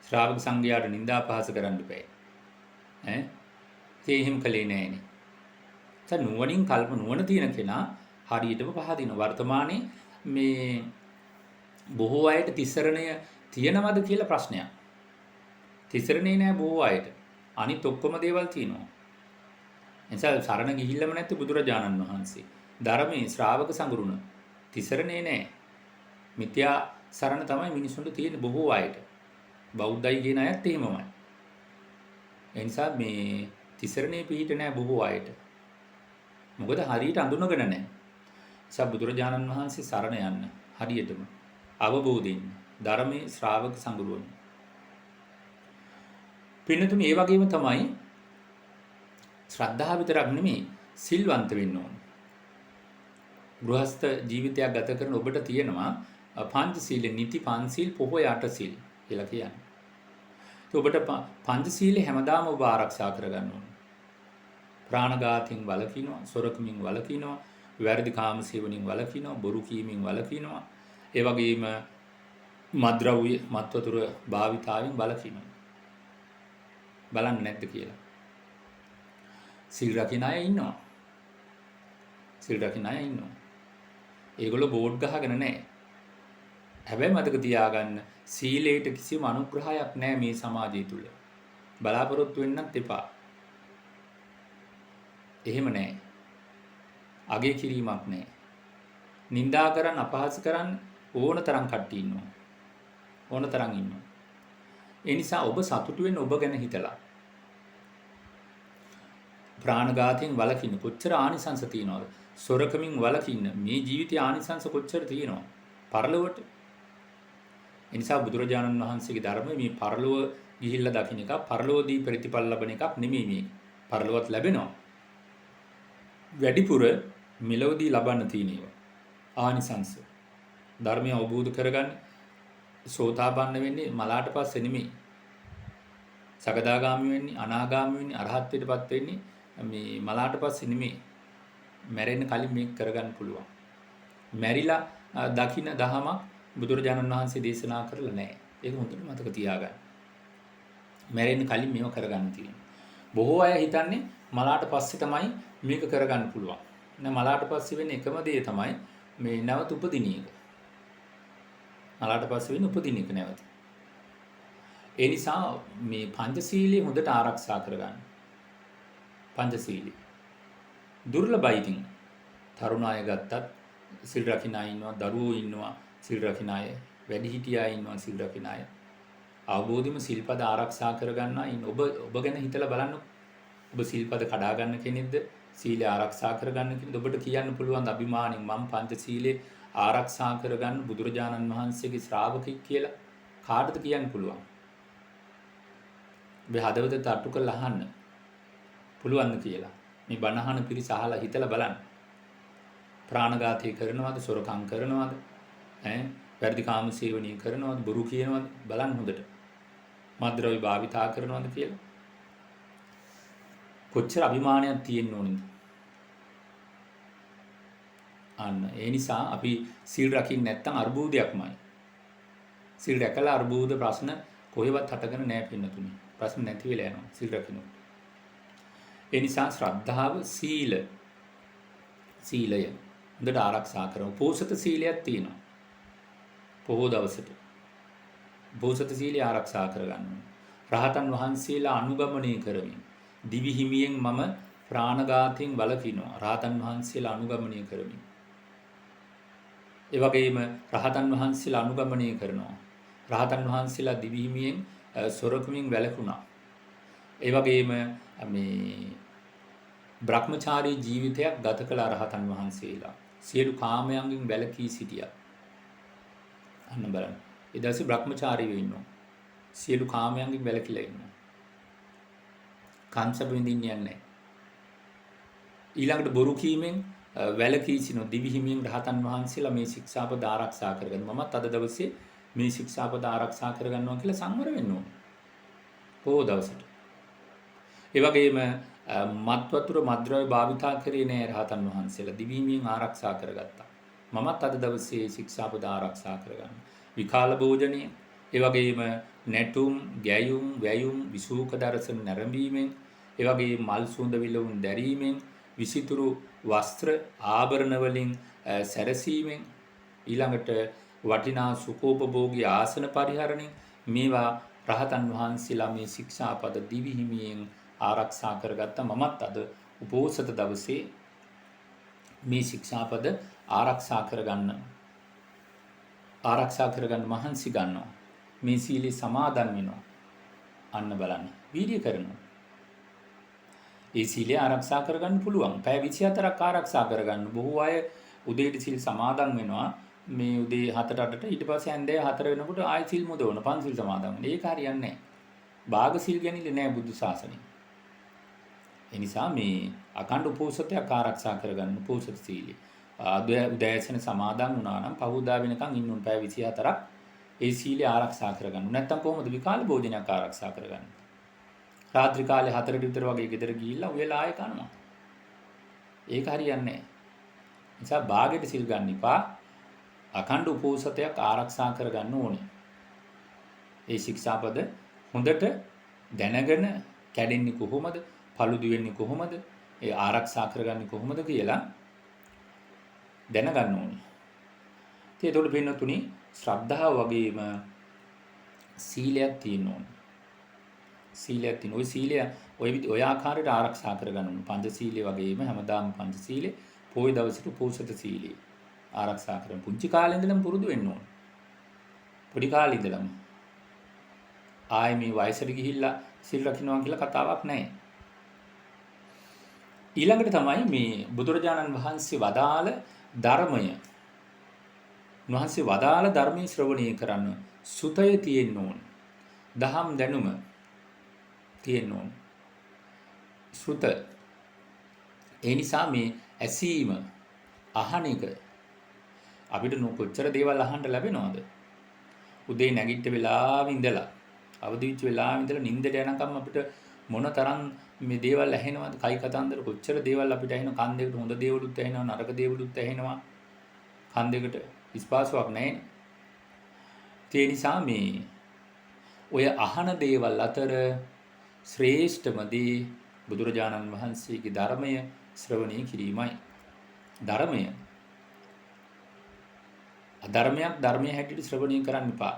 ශ්‍රාවක සංඝයාට නිନ୍ଦා පහස කරන්න බෑ. ඒ එහෙම කළේ නෑනේ. නුවණින් නුවණ තියෙන කෙනා හරියටම පහදින. වර්තමානයේ මේ බොහෝ අයට තිසරණය තියෙනවද කියලා ප්‍රශ්නයක්. තිසරණේ නෑ බොහෝ අයට. අනිත් ඔක්කොම දේවල් තියෙනවා. එනිසා සරණ ගිහිල්ලම නැති බුදුරජාණන් වහන්සේ. ධර්මයේ ශ්‍රාවක සංගරුණ තිසරණේ නෑ. මිත්‍යා සරණ තමයි මිනිසුන්ට තියෙන බොහෝ අයට. බෞද්ධයි කියන අයත් එහෙමමයි. එනිසා මේ තිසරණේ පිහිට නෑ බොහෝ අයට. මොකද හරියට අඳුනගෙන නැහැ. නිසා බුදුරජාණන් වහන්සේ සරණ යන්න හරියටම අවබෝධයෙන් ධර්මයේ ශ්‍රාවක සංගරුවන. පින්නතුනි ඒ වගේම තමයි ශ්‍රද්ධාව විතරක් නෙමෙයි සිල්වන්ත වෙන්න ඕන. ගෘහස්ත ජීවිතයක් ගත කරන ඔබට තියෙනවා පංචශීල නිති පංචශීල පොහොය අටශීල කියලා කියන්නේ. ඒ ඔබට පංචශීලේ හැමදාම ඔබ ආරක්ෂා කරගන්න ඕන. ප්‍රාණඝාතයෙන් වළකිනවා, සොරකමින් වළකිනවා, වැරදි කාම සේවනයෙන් වළකිනවා, බොරු කීමෙන් වළකිනවා. ඒ වගේම මත්ද්‍රව්‍ය, මත්වතුර භාවිතාවෙන් වළකිනවා. බලන්නේ නැද්ද කියලා. සිල් රකින්න අය ඉන්නවා. සිල් රකින්න අය ඉන්නවා. ඒගොල්ලෝ බෝඩ් ගහගෙන නැහැ. හැබැයි මතක තියාගන්න සීලයට කිසිම අනුග්‍රහයක් නැහැ මේ සමාජය තුල. බලාපොරොත්තු වෙන්නත් එපා. එහෙම නැහැ. අගය කිරීමක් නැහැ. නිඳා කරන් අපහාස කරන් ඕන තරම් කට්ටිය ඉන්නවා. ඕන තරම් ඉන්නවා. ඒ නිසා ඔබ සතුටු වෙන්න ඔබ ගැන හිතලා. ප්‍රාණඝාතයෙන් වළකින්න කොච්චර ආනිසංස තියනවද? සොරකමින් වළකින්න මේ ජීවිතයේ ආනිසංස කොච්චර තියෙනවද? පරලොවට. ඒ නිසා බුදුරජාණන් වහන්සේගේ ධර්මයේ මේ පරලොව ගිහිල්ලා දකින්න එක පරලොවදී ප්‍රතිඵල ලබන එකක් නෙමෙයි මේ. පරලොවත් ලැබෙනවා. වැඩිපුර මෙලොවදී ලබන්න තියෙන ඒවා. ආනිසංස. ධර්මය අවබෝධ කරගන්න සෝතාපන්න වෙන්නේ මලාට පස්සේ නෙමෙයි. සකදාගාමි වෙන්නේ, අනාගාමි වෙන්නේ, අරහත්ත්වයටපත් වෙන්නේ මේ මලාට පස්සේ නෙමෙයි. මැරෙන්න කලින් මේක කරගන්න පුළුවන්. මැරිලා දකින්න දහමක් බුදුරජාණන් වහන්සේ දේශනා කරලා නැහැ. ඒක හොඳට මතක තියාගන්න. මැරෙන්න කලින් මේව කරගන්න තියෙනවා. බොහෝ අය හිතන්නේ මලාට පස්සේ තමයි මේක කරගන්න පුළුවන්. නෑ මලාට පස්සේ වෙන්නේ එකම දේ තමයි මේ නැවත උපදින එක. මලාට පස්සේ වෙන්නේ උපදින එක නැවත. ඒ නිසා මේ පංචශීලයේ හොඳට ආරක්ෂා කරගන්න. පංචශීලී. දුර්ලභයි ඉතින්. තරුණ අය ගත්තත් සිල් රකින්න අය ඉන්නවා, දරුවෝ ඉන්නවා, සිල් රකින්න අය, වැඩිහිටියා ඉන්නවා සිල් රකින්න අය. අවබෝධිම සිල්පද ආරක්ෂා කරගන්නා ඉන්න ඔබ ගැන හිතලා බලන්න. ඔබ සිල්පද කඩා ගන්න කෙනෙක්ද? සීලය ආරක්ෂා කරගන්න කෙනෙක්ද? ඔබට කියන්න පුළුවන් අභිමාණයෙන් මම පංචශීලයේ ආරක්ෂා කරගන්න බුදුරජාණන් වහන්සේගේ ශ්‍රාවකෙක් කියලා කාටද කියන්න පුළුවන්? ඔබ හදවතට අටු කරලා අහන්න පුළුවන්ද කියලා. මේ බණ අහන පිරිස අහලා හිතලා බලන්න. ප්‍රාණඝාතය කරනවද? සොරකම් කරනවද? වැරදි කාම සේවනය කරනවද? බොරු කියනවද? බලන්න හොඳට. මත්ද්‍රව්‍ය භාවිතා කරනවද කියලා. කොච්චර අභිමානයක් තියෙන්න ඕනද? අන්න ඒ නිසා අපි සීල් රකින්න නැත්නම් අර්බුදයක්මයි. සීල් රැකලා අර්බුද ප්‍රශ්න කොහෙවත් හටගෙන නැහැ පින්නතුනි. ප්‍රශ්න නැති වෙලා යනවා සීල් රකින්නකොට. ඒ නිසා ශ්‍රද්ධාව සීලය හොඳට ආරක්ෂා කරමු. පෝසත සීලයක් තියෙනවා. පොහොය දවසට පෝසත සීලය ආරක්ෂා කරගන්න. රහතන් වහන්සේලා අනුගමනය කරමින් දිවි හිමියෙන් මම ප්‍රාණඝාතයෙන් වළකිනවා. රහතන් වහන්සේලා අනුගමනය කරමින්. ඒ වගේම රහතන් වහන්සේලා අනුගමනය කරනවා. රහතන් වහන්සේලා දිවි හිමියෙන් සොරකමින් වැළකුණා. ඒ වගේම මේ බ්‍රහ්මචාරී ජීවිතයක් ගත කළ රහතන් වහන්සේලා සියලු කාමයන්ගෙන් වැළකී සිටියා. අන්න බලන්න. ඒ දැසි බ්‍රහ්මචාරීව ඉන්නවා. සියලු කාමයන්ගෙන් වැළකීලා ඉන්නවා. කාංශ බින්දින්නේ නැහැ. ඊළඟට බොරු කීමෙන් වැළකී සිටින දිවි හිමියෙන් රහතන් වහන්සේලා මේ ශික්ෂාපද ආරක්ෂා කරගන්න. මමත් අද දවසේ මේ ශික්ෂාපද ආරක්ෂා කරගන්නවා කියලා සංවර වෙන්න ඕනේ. පොහොය දවසට. ඒ වගේම මත්වතුර මත්ද්‍රව්‍ය භාවිතා කරේ නෑ රහතන් වහන්සේලා. දිවි හිමියෙන් ආරක්ෂා කරගත්තා. මමත් අද දවසේ ශික්ෂාපද ආරක්ෂා කරගන්න. විකාල භෝජනය, ඒ වගේම නැටුම්, ගැයුම්, වැයුම්, විසූක දර්ශන නැරඹීමෙන්, ඒ වගේ මල් සුවඳ විලවුන් දැරීමෙන්, විසිතුරු වස්ත්‍ර ආභරණ වලින් සැරසීමෙන්, ඊළඟට වටිනා සුඛෝපභෝගී ආසන පරිහරණයෙන් මේවා රහතන් වහන්සේලා මේ ශික්ෂාපද දිවි හිමියෙන් ආරක්ෂා කරගත්තා. මමත් අද උපෝසත දවසේ මේ ශික්ෂාපද ආරක්ෂා කරගන්න මහන්සි ගන්නවා. මේ සීලේ සමාදන් වෙනවා. අන්න බලන්න. වීර්ය කරනවා. ඒ සීලය ආරක්ෂා කරගන්න පුළුවන්. පැය 24ක් ආරක්ෂා කරගන්න. බොහෝ අය උදේට සීල් සමාදන් වෙනවා. මේ උදේ 7ට 8ට ඊට පස්සේ හැන්දෑ 4 වෙනකොට ආයෙ සීල් මුදවන පන්සිල් සමාදන් වෙන. ඒක හරියන්නේ නැහැ. භාග සීල් ගැනීම නෑ බුදු සාසනේ. ඒ නිසා මේ අඛණ්ඩ උපෝසතයක් ආරක්ෂා කරගන්න උපෝසත සීලය. උදෑසන සමාදන් වුණා නම් පහුදා වෙනකන් ඉන්න උන් පැය 24ක් ඒ සීලය ආරක්ෂා කරගන්න. නැත්තම් කොහොමද විකාල භෝජනයක් ආරක්ෂා කරගන්නේ? රාත්‍රී කාලේ 4ට විතර වගේ ගෙදර ගිහිල්ලා උයලා ආයෙ කනවා. ඒක හරියන්නේ නැහැ. නිසා භාගෙට සිල් ගන්න එපා. අඛණ්ඩ උපෝසතයක් ආරක්ෂා කරගන්න ඕනේ. ඒ ශික්ෂාපද හොඳට දැනගෙන කැඩෙන්නේ කොහොමද? පළුදු වෙන්නේ කොහොමද? ඒ ආරක්ෂා කරගන්නේ කොහොමද කියලා දැනගන්න ඕනේ. ඉතින් ඒතකොට පින්නතුනි ශ්‍රද්ධාව වගේම සීලයක් තියෙන්න ඕනේ. සීලයක් තියෙන. ওই සීලය ඔය ආකාරයට ආරක්ෂා කරගන්න ඕනේ. පංච සීලය වගේම හැමදාම පංච සීලේ පොයි දවසට උපෝසත සීලය ආරක්ෂා කරගන්න. පුංචි කාලේ ඉඳලම පුරුදු වෙන්න ඕනේ. පොඩි කාලේ ඉඳලම. ආයේ මේ වයසට ගිහිල්ලා සීල් රකින්නවා කියලා කතාවක් නැහැ. ඊළඟට තමයි මේ බුදුරජාණන් වහන්සේ වදාළ ධර්මය. උන්වහන්සේ වදාළ ධර්මයේ ශ්‍රවණය කරන්න සුතය තියෙන්න ඕන. දහම් දැනුම තියෙන්න ඕන. සුත. ඒ නිසා මේ ඇසීම අහන එක අපිට කොච්චර දේවල් අහන්න ලැබෙනවද? උදේ නැගිට වෙලාවෙ ඉඳලා අවදි වෙච්ච වෙලාවෙ ඉඳලා නිින්දට යනකම් අපිට මොන තරම් මේ දේවල් ඇහෙනවද? කයි කතන්දර කොච්චර දේවල් අපිට ඇහෙනව. කන් දෙකට හොඳ දේවලුත් ඇහෙනවා, නරක දේවලුත් ඇහෙනවා. කන් දෙකට ස්පාසාවක් නැහැ. ඒ නිසා මේ ඔය අහන දේවල් අතර ශ්‍රේෂ්ඨම දේ බුදුරජාණන් වහන්සේගේ ධර්මය ශ්‍රවණය කිරීමයි. ධර්මය අධර්මයක් ධර්මයේ හැටියට ශ්‍රවණය කරන්න එපා.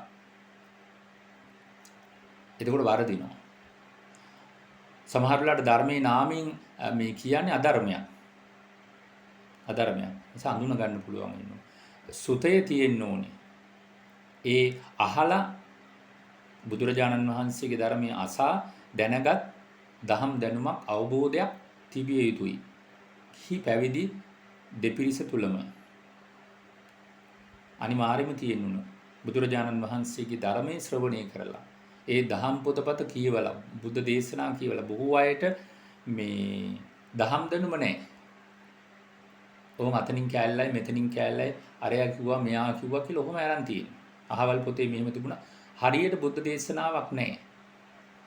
එතකොට වරදිනවා. සමහර වෙලාවට ධර්මයේ නාමයෙන් මේ කියන්නේ අධර්මයක්. අධර්මයක්. ඒක අඳුන ගන්න පුළුවන් වෙනවා. සුතය තියෙන්න ඕනේ. ඒ අහලා බුදුරජාණන් වහන්සේගේ ධර්මයේ අසා දැනගත් දහම් දැනුමක් අවබෝධයක් තිබිය යුතුයි. කි පැවිදි දෙපිරිස තුලම අනිවාර්යයෙන්ම තියෙන්න ඕන. බුදුරජාණන් වහන්සේගේ ධර්මයේ ශ්‍රවණය කරලා ඒ දහම් පොතපත කියවලා බුද්ධ දේශනා කියවලා බොහෝ අයට මේ දහම් දැනුම නැහැ. ඔහොම අතනින් කෑල්ලයි මෙතනින් කෑල්ලයි අරයා කිව්වා මෙයා කිව්වා කියලා ඔහොම අරන් තියෙනවා. අහවල් පොතේ මෙහෙම තිබුණා. හරියට බුද්ධ දේශනාවක් නැහැ.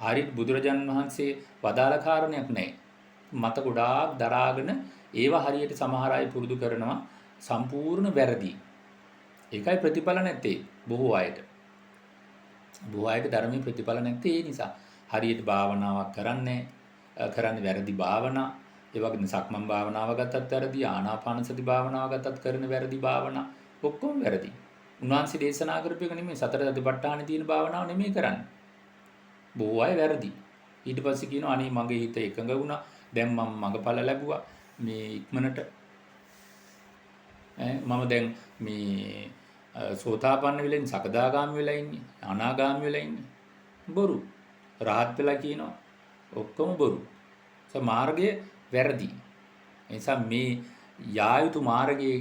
හරියට බුදුරජාණන් වහන්සේ වදාළ කාරණයක් නැහැ. මත ගොඩාක් දරාගෙන ඒවා හරියට සමහර අය පුරුදු කරනවා සම්පූර්ණ වැරදි. ඒකයි ප්‍රතිඵල නැත්තේ බොහෝ අයට. බොහෝ අයට ධර්මයේ ප්‍රතිඵල නැත්තේ ඒ නිසා. හරියට භාවනාවක් කරන්නේ වැරදි භාවනා. ඒ වගේම සක්මන් භාවනාව ගත්තත් වැරදි, ආනාපාන සති භාවනාව ගත්තත් කරන වැරදි භාවනා ඔක්කොම වැරදි. උන්වහන්සේ දේශනා කරපු එක නෙමෙයි සතර සතිපට්ඨාන තියෙන භාවනාව නෙමෙයි කරන්නේ. බොහෝ අය වැරදි. ඊට පස්සේ කියනවා අනේ මගේ හිත එකඟ වුණා. දැන් මම මඟඵල ලැබුවා. මේ ඉක්මනට මම දැන් මේ සෝතාපන්න වෙලා ඉන්නේ, සකදාගාමි වෙලා ඉන්නේ, අනාගාමි වෙලා ඉන්නේ. බොරු. රහත් වෙලා කියනවා. ඔක්කොම බොරු. මාර්ගය වැරදි. ඒ නිසා මේ යා යුතු මාර්ගයේ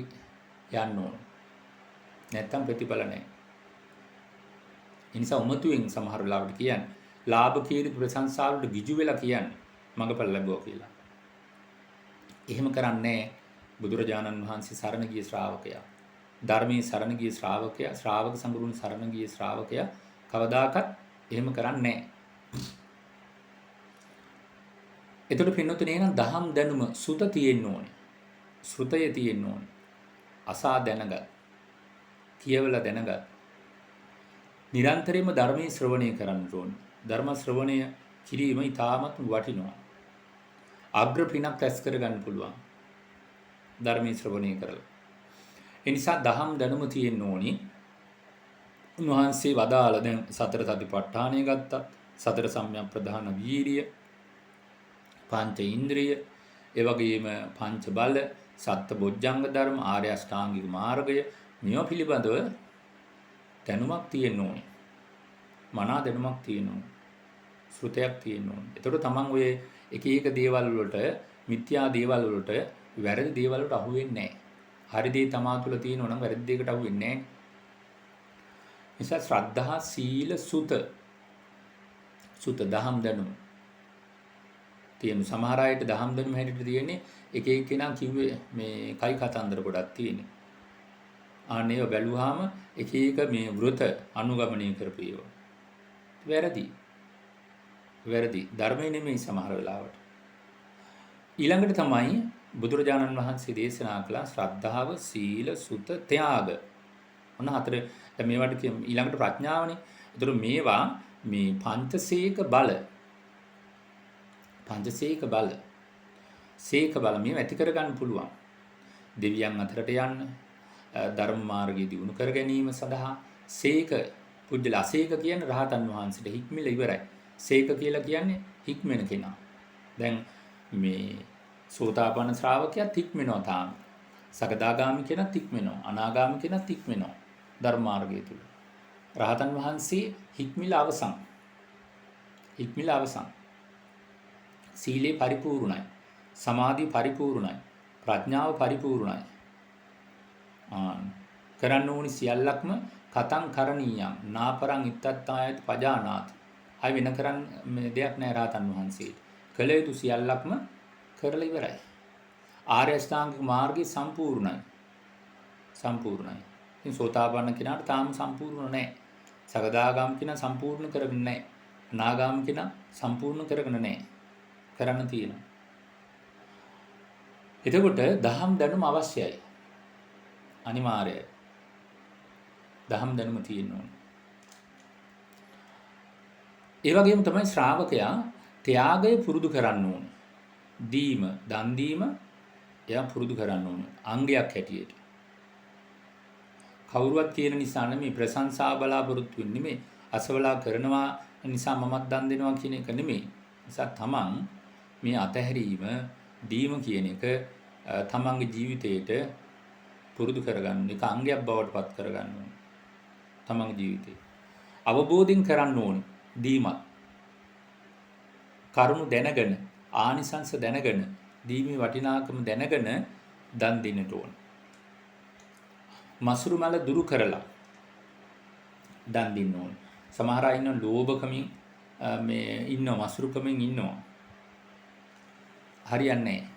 යන්න ඕන. නැත්තම් ප්‍රතිඵල නැහැ. ඒ නිසා උමතුෙන් සමහර වෙලාවට කියන්නේ ලාභ කීර්ති ප්‍රශංසා වලට ගිජු වෙලා කියන්නේ මඟපල ලැබුවා කියලා. එහෙම කරන්නේ බුදුරජාණන් වහන්සේ සරණ ගිය ශ්‍රාවකයා. ධර්මයේ සරණ ගිය ශ්‍රාවකයා, ශ්‍රාවක සංගරුන් සරණ ගිය ශ්‍රාවකයා කවදාකවත් එහෙම කරන්නේ නැහැ. එතකොට පින්නතුනේ නම් දහම් දැනුම සුත තියෙන්න ඕනේ. ශ්‍රුතය තියෙන්න ඕනේ. අසා දැනගත්. කියවලා දැනගත්. නිරන්තරයෙන්ම ධර්මයේ ශ්‍රවණය කරන්න ඕනේ. ධර්ම ශ්‍රවණය කිරීම ඉතාමත් වටිනවා. අග්‍ර පිනක් රැස් කරගන්න පුළුවන්. ධර්මයේ ශ්‍රවණය කරලා. ඒ නිසා දහම් දැනුම තියෙන්න ඕනි. උන්වහන්සේ වදාළ දැන් සතර සතිපට්ඨානය ගත්තා. සතර සම්‍යක් ප්‍රධාන වීරිය, පංච ඉන්ද්‍රිය, ඒ වගේම පංච බල, සත්ත බොජ්ජංග ධර්ම, ආර්ය අෂ්ටාංගික මාර්ගය මේවා පිළිබඳව දැනුමක් තියෙන්න ඕනේ. මනා දැනුමක් තියෙන්න ඕනේ. ශ්‍රුතයක් තියෙන්න ඕනේ. එතකොට තමන් ඔය එක එක දේවල් වලට, මිත්‍යා දේවල් වලට, වැරදි දේවල් වලට අහු වෙන්නේ නැහැ. හරි දේ තමා තුළ තියෙනවා නම් වැරදි දෙයකට අහු වෙන්නේ නැහැ. නිසා ශ්‍රද්ධා, සීල, සුත දහම් දැනුම තියෙන සමහර අයට දහම් දැනුම හැටියට තියෙන්නේ එක එක කෙනා කිව්වේ මේ කයි කතන්දර ගොඩක් තියෙන්නේ. ආන්නේව බැලුවාම එක එක මේ වෘත අනුගමනය කරපු ඒවා. වැරදි. ධර්මයේ නෙමෙයි සමහර වෙලාවට. ඊළඟට තමයි බුදුරජාණන් වහන්සේ දේශනා කළ ශ්‍රද්ධාව, සීල, සුත, ත්‍යාග. ඔන්න හතර. දැන් මේවට ඊළඟට ප්‍රඥාවනේ. ඒතර මේවා මේ පංචසේක බල. සේක බල මේ ඇති කරගන්න පුළුවන්. දෙවියන් අතරට යන්න, ධර්ම මාර්ගය දියුණු කර ගැනීම සඳහා සේක පුජ්‍යල අසේක කියන්නේ රහතන් වහන්සේට හික්මිල ඉවරයි. සේක කියලා කියන්නේ හික්මෙන කෙනා. දැන් මේ සෝතාපන්න ශ්‍රාවකයාත් හික්මෙනවා තාම. සකදාගාමි කෙනාත් හික්මෙනවා. අනාගාමි කෙනාත් හික්මෙනවා. ධර්ම මාර්ගය තුල. රහතන් වහන්සේ හික්මිල අවසන්. සීලේ පරිපූර්ණයි. සමාධි පරිපූර්ණයි. ප්‍රඥාව පරිපූර්ණයි. කරන්න ඕනි සියල්ලක්ම කතං කරණීයං නාපරං ඉත්තත්තායත් පජානාති. අය වෙන කරන්න දෙයක් නැහැ රහතන් වහන්සේට. කළ යුතු සියල්ලක්ම කරලා ඉවරයි. ආර්ය අෂ්ටාංගික මාර්ගය සම්පූර්ණයි. ඉතින් සෝතාපන්න කෙනාට තාම සම්පූර්ණ නැහැ. සකදාගාම කෙනා සම්පූර්ණ කරගෙන නැහැ. අනාගාම කෙනා සම්පූර්ණ කරගෙන නැහැ. කරන්න තියෙනවා. එතකොට දහම් දැනුම අවශ්‍යයි. අනිවාර්යයි. දහම් දැනුම තියෙන්න ඕනේ. ඒ වගේම තමයි ශ්‍රාවකයා ත්‍යාගය පුරුදු කරන්න ඕනේ. දන් දීම එයා පුරුදු කරන්න ඕනේ. අංගයක් හැටියට. කවුරුවත් කියන නිසා නෙමෙයි ප්‍රශංසා බලාපොරොත්තු වෙන්නේ නෙමෙයි. අසවලා කරනවා නිසා මමත් දන් දෙනවා කියන එක නෙමෙයි. නිසා තමන් මේ අතහැරීම දීම කියන එක තමන්ගේ ජීවිතයට පුරුදු කරගන්න එක අංගයක් බවට පත් කරගන්න ඕනේ. තමන්ගේ ජීවිතේ අවබෝධයෙන් කරන්න ඕනේ දීමත්. කරුණු දැනගෙන, ආනිසංස දැනගෙන, දීමේ වටිනාකම දැනගෙන දන් දෙන්නට ඕනේ. මසුරු මල දුරු කරලා දන් දෙන්න ඕනේ. සමහර අය ඉන්න ලෝභකමින් මසුරුකමින් ඉන්නවා. හරියන්නේ නැහැ.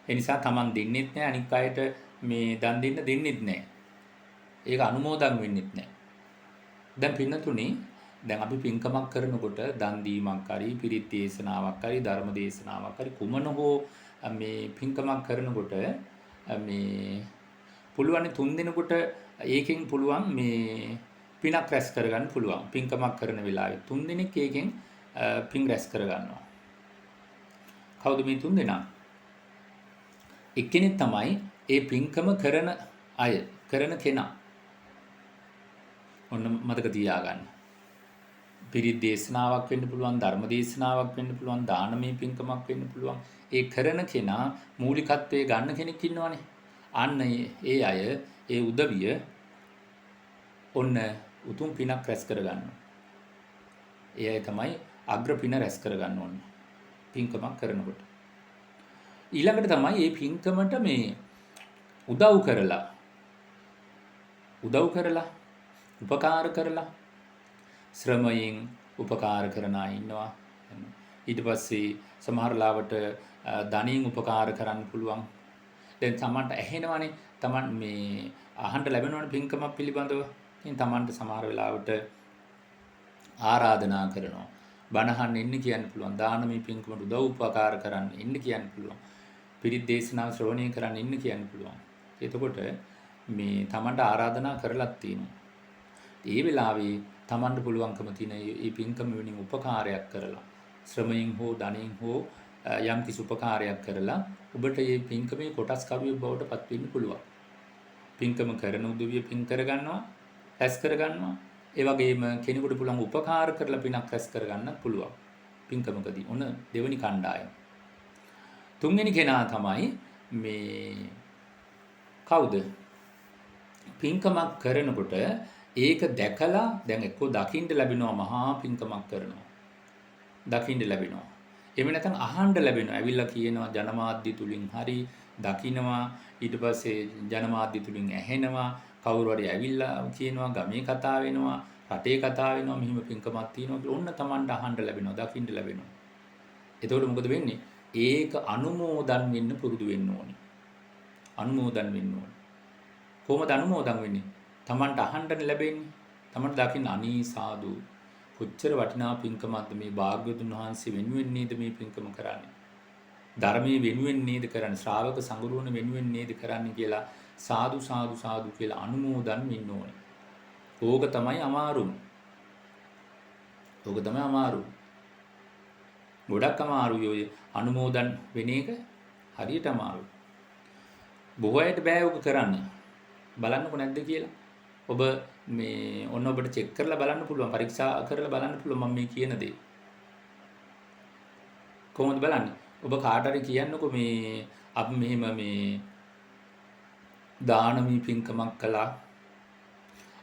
ඒ නිසා Taman දෙන්නෙත් නැහැ, අනික් අයට මේ දන් දෙන්නෙත් නැහැ. ඒක අනුමෝදන් වෙන්නෙත් නැහැ. දැන් පින්නතුනේ දැන් අපි පින්කමක් කරනකොට දන් දීමක් හරි, පිරිත් දේශනාවක් හරි, ධර්ම දේශනාවක් හරි කුමන හෝ මේ පින්කමක් කරනකොට මේ පුළුවන් 3 දිනකට ඒකෙන් පුළුවන් මේ පිනක් රැස් කරගන්න පුළුවන්. පින්කමක් කරන වෙලාවේ 3 දිනක් ඒකෙන් පින් රැස් කරගන්නවා. කවුද මේ 3 දෙනා? එක්කෙනෙක් තමයි ඒ පින්කම කරන කෙනා. ඔන්න මතක තියාගන්න. පිරිත් දේශනාවක් වෙන්න පුළුවන්, ධර්ම දේශනාවක් වෙන්න පුළුවන්, දානමය පින්කමක් වෙන්න පුළුවන්. ඒ කරන කෙනා මූලිකත්වයේ ගන්න කෙනෙක් ඉන්නවනේ. අන්න ඒ අය ඒ උදවිය ඔන්න උතුම් පිනක් රැස් කරගන්නවා. ඒ අය තමයි අග්‍ර පින රැස් කරගන්න ඕනේ. පින්කමක් කරනකොට. ඊළඟට තමයි මේ පින්කමට මේ උදව් කරලා උපකාර කරලා ශ්‍රමයෙන් උපකාර කරන අය ඉන්නවා. ඊට පස්සේ සමහර ලාවට ධනියෙන් උපකාර කරන්න පුළුවන්. දැන් Tamanට ඇහෙනවනේ, Taman මේ අහන්න ලැබෙනවනේ පින්කමක් පිළිබඳව. ඉතින් Tamanට සමහර වෙලාවට ආරාධනා කරනවා. බණ අහන්න එන්න කියන්න පුළුවන්. දානමය පින්කමට උදව් උපකාර කරන්න එන්න කියන්න පුළුවන්. පිරිත් දේශනාව ශ්‍රවණය කරන්න එන්න කියන්න පුළුවන්. එතකොට මේ Tamanට ආරාධනා කරලත් තියෙනවා. ඒ වෙලාවේ Tamanට පුළුවන්කම තියෙන මේ පින්කම වෙනින් උපකාරයක් කරලා ශ්‍රමයෙන් හෝ ධනෙන් හෝ යම් කිසි උපකාරයක් කරලා ඔබට මේ පින්කමේ කොටස්කරුවෙක් බවට පත් වෙන්න පුළුවන්. පින්කම කරන උදවිය පින් කරගන්නවා, රැස් කරගන්නවා. ඒ වගේම කෙනෙකුට පුළුවන් උපකාර කරලා පිනක් රැස් කරගන්නත් පුළුවන්. පින්කමකදී. ඔන්න දෙවෙනි කණ්ඩායම. තුන්වෙනි කෙනා තමයි මේ කවුද? පින්කමක් කරනකොට ඒක දැකලා දැන් එක්කෝ දකින්න ලැබෙනවා මහා පින්කමක් කරනවා. දකින්න ලැබෙනවා. එහෙම නැත්නම් අහන්න ලැබෙනවා. ඇවිල්ලා කියනවා ජනමාධ්‍ය තුලින් හරි දකින්නවා. ඊට පස්සේ ජනමාධ්‍ය තුලින් ඇහෙනවා. කවුරු හරි ඇවිල්ලා කියනවා ගමේ කතා වෙනවා, රටේ කතා වෙනවා, මෙහිම පින්කමක් තියෙනවා කියලා ඔන්න Tamanට අහන්න ලැබෙනවා, දකින්න ලැබෙනවා. එතකොට මොකද වෙන්නේ? ඒක අනුමෝදන් වෙන්න පුරුදු වෙන්න ඕනේ. අනුමෝදන් වෙන්න ඕනේ. කොහොමද අනුමෝදන් වෙන්නේ? Tamanට අහන්න ලැබෙන්නේ. Tamanට දකින්න අනී සාදු කොච්චර වටිනා පින්කමක්ද මේ භාග්‍යවතුන් වහන්සේ වෙනුවෙන් නේද මේ පින්කම කරන්නේ. ධර්මයේ වෙනුවෙන් නේද කරන්නේ. ශ්‍රාවක සංගරුවන වෙනුවෙන් නේද කරන්නේ කියලා සාදු සාදු සාදු කියලා අනුමෝදන් වෙන්න ඕනේ. ඕක තමයි අමාරුම. ඕක තමයි අමාරු. ගොඩක් අමාරුයි ඔය අනුමෝදන් වෙන එක හරියට අමාරුයි. බොහෝ අයට බෑ ඔක කරන්න. බලන්නකො නැද්ද කියලා. ඔබ මේ ඔන්න ඔබට චෙක් කරලා බලන්න පුළුවන්. පරීක්ෂා කරලා බලන්න පුළුවන් මම මේ කියන දේ. කොහොමද බලන්නේ? ඔබ කාට හරි කියන්නකො මේ අපි මෙහෙම මේ දානමී පින්කමක් කළා.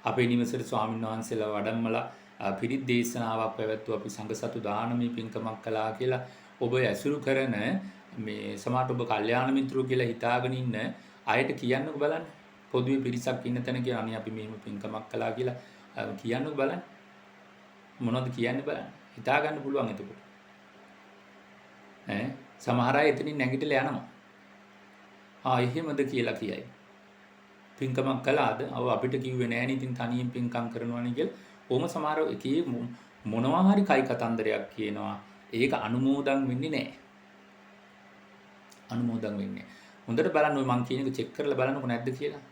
අපේ නිවසේට ස්වාමීන් වහන්සේලා වඩම්මලා පිරිත් දේශනාවක් පැවැත්වුවා. අපි සංඝ සතු දානමී පින්කමක් කළා කියලා ඔබ ඇසුරු කරන මේ සමහර ඔබ කල්යාණ මිත්‍රෝ කියලා හිතාගෙන ඉන්න අයට කියන්නකො බලන්න. පොදුවේ පිරිසක් ඉන්න තැන කියන අනේ අපි මෙහෙම පින්කමක් කළා කියලා කියන්නකො බලන්න. මොනවද කියන්නේ බලන්න. හිතා ගන්න පුළුවන් එතකොට. සමහර අය එතනින් නැගිටලා යනවා. එහෙමද කියලා කියයි. පින්කමක් කළාද? ඔව් අපිට කිව්වේ නෑ නේ ඉතින් තනියෙන් පින්කම් කරනවානේ කියලා. ඕම සමහර එකේ මොනවා හරි කයි කතන්දරයක් කියනවා. ඒක අනුමෝදන් වෙන්නේ නෑ. අනුමෝදන් වෙන්නේ. හොඳට බලන්න ඔය මං කියන එක චෙක් කරලා බලන්නකො නැද්ද කියලා.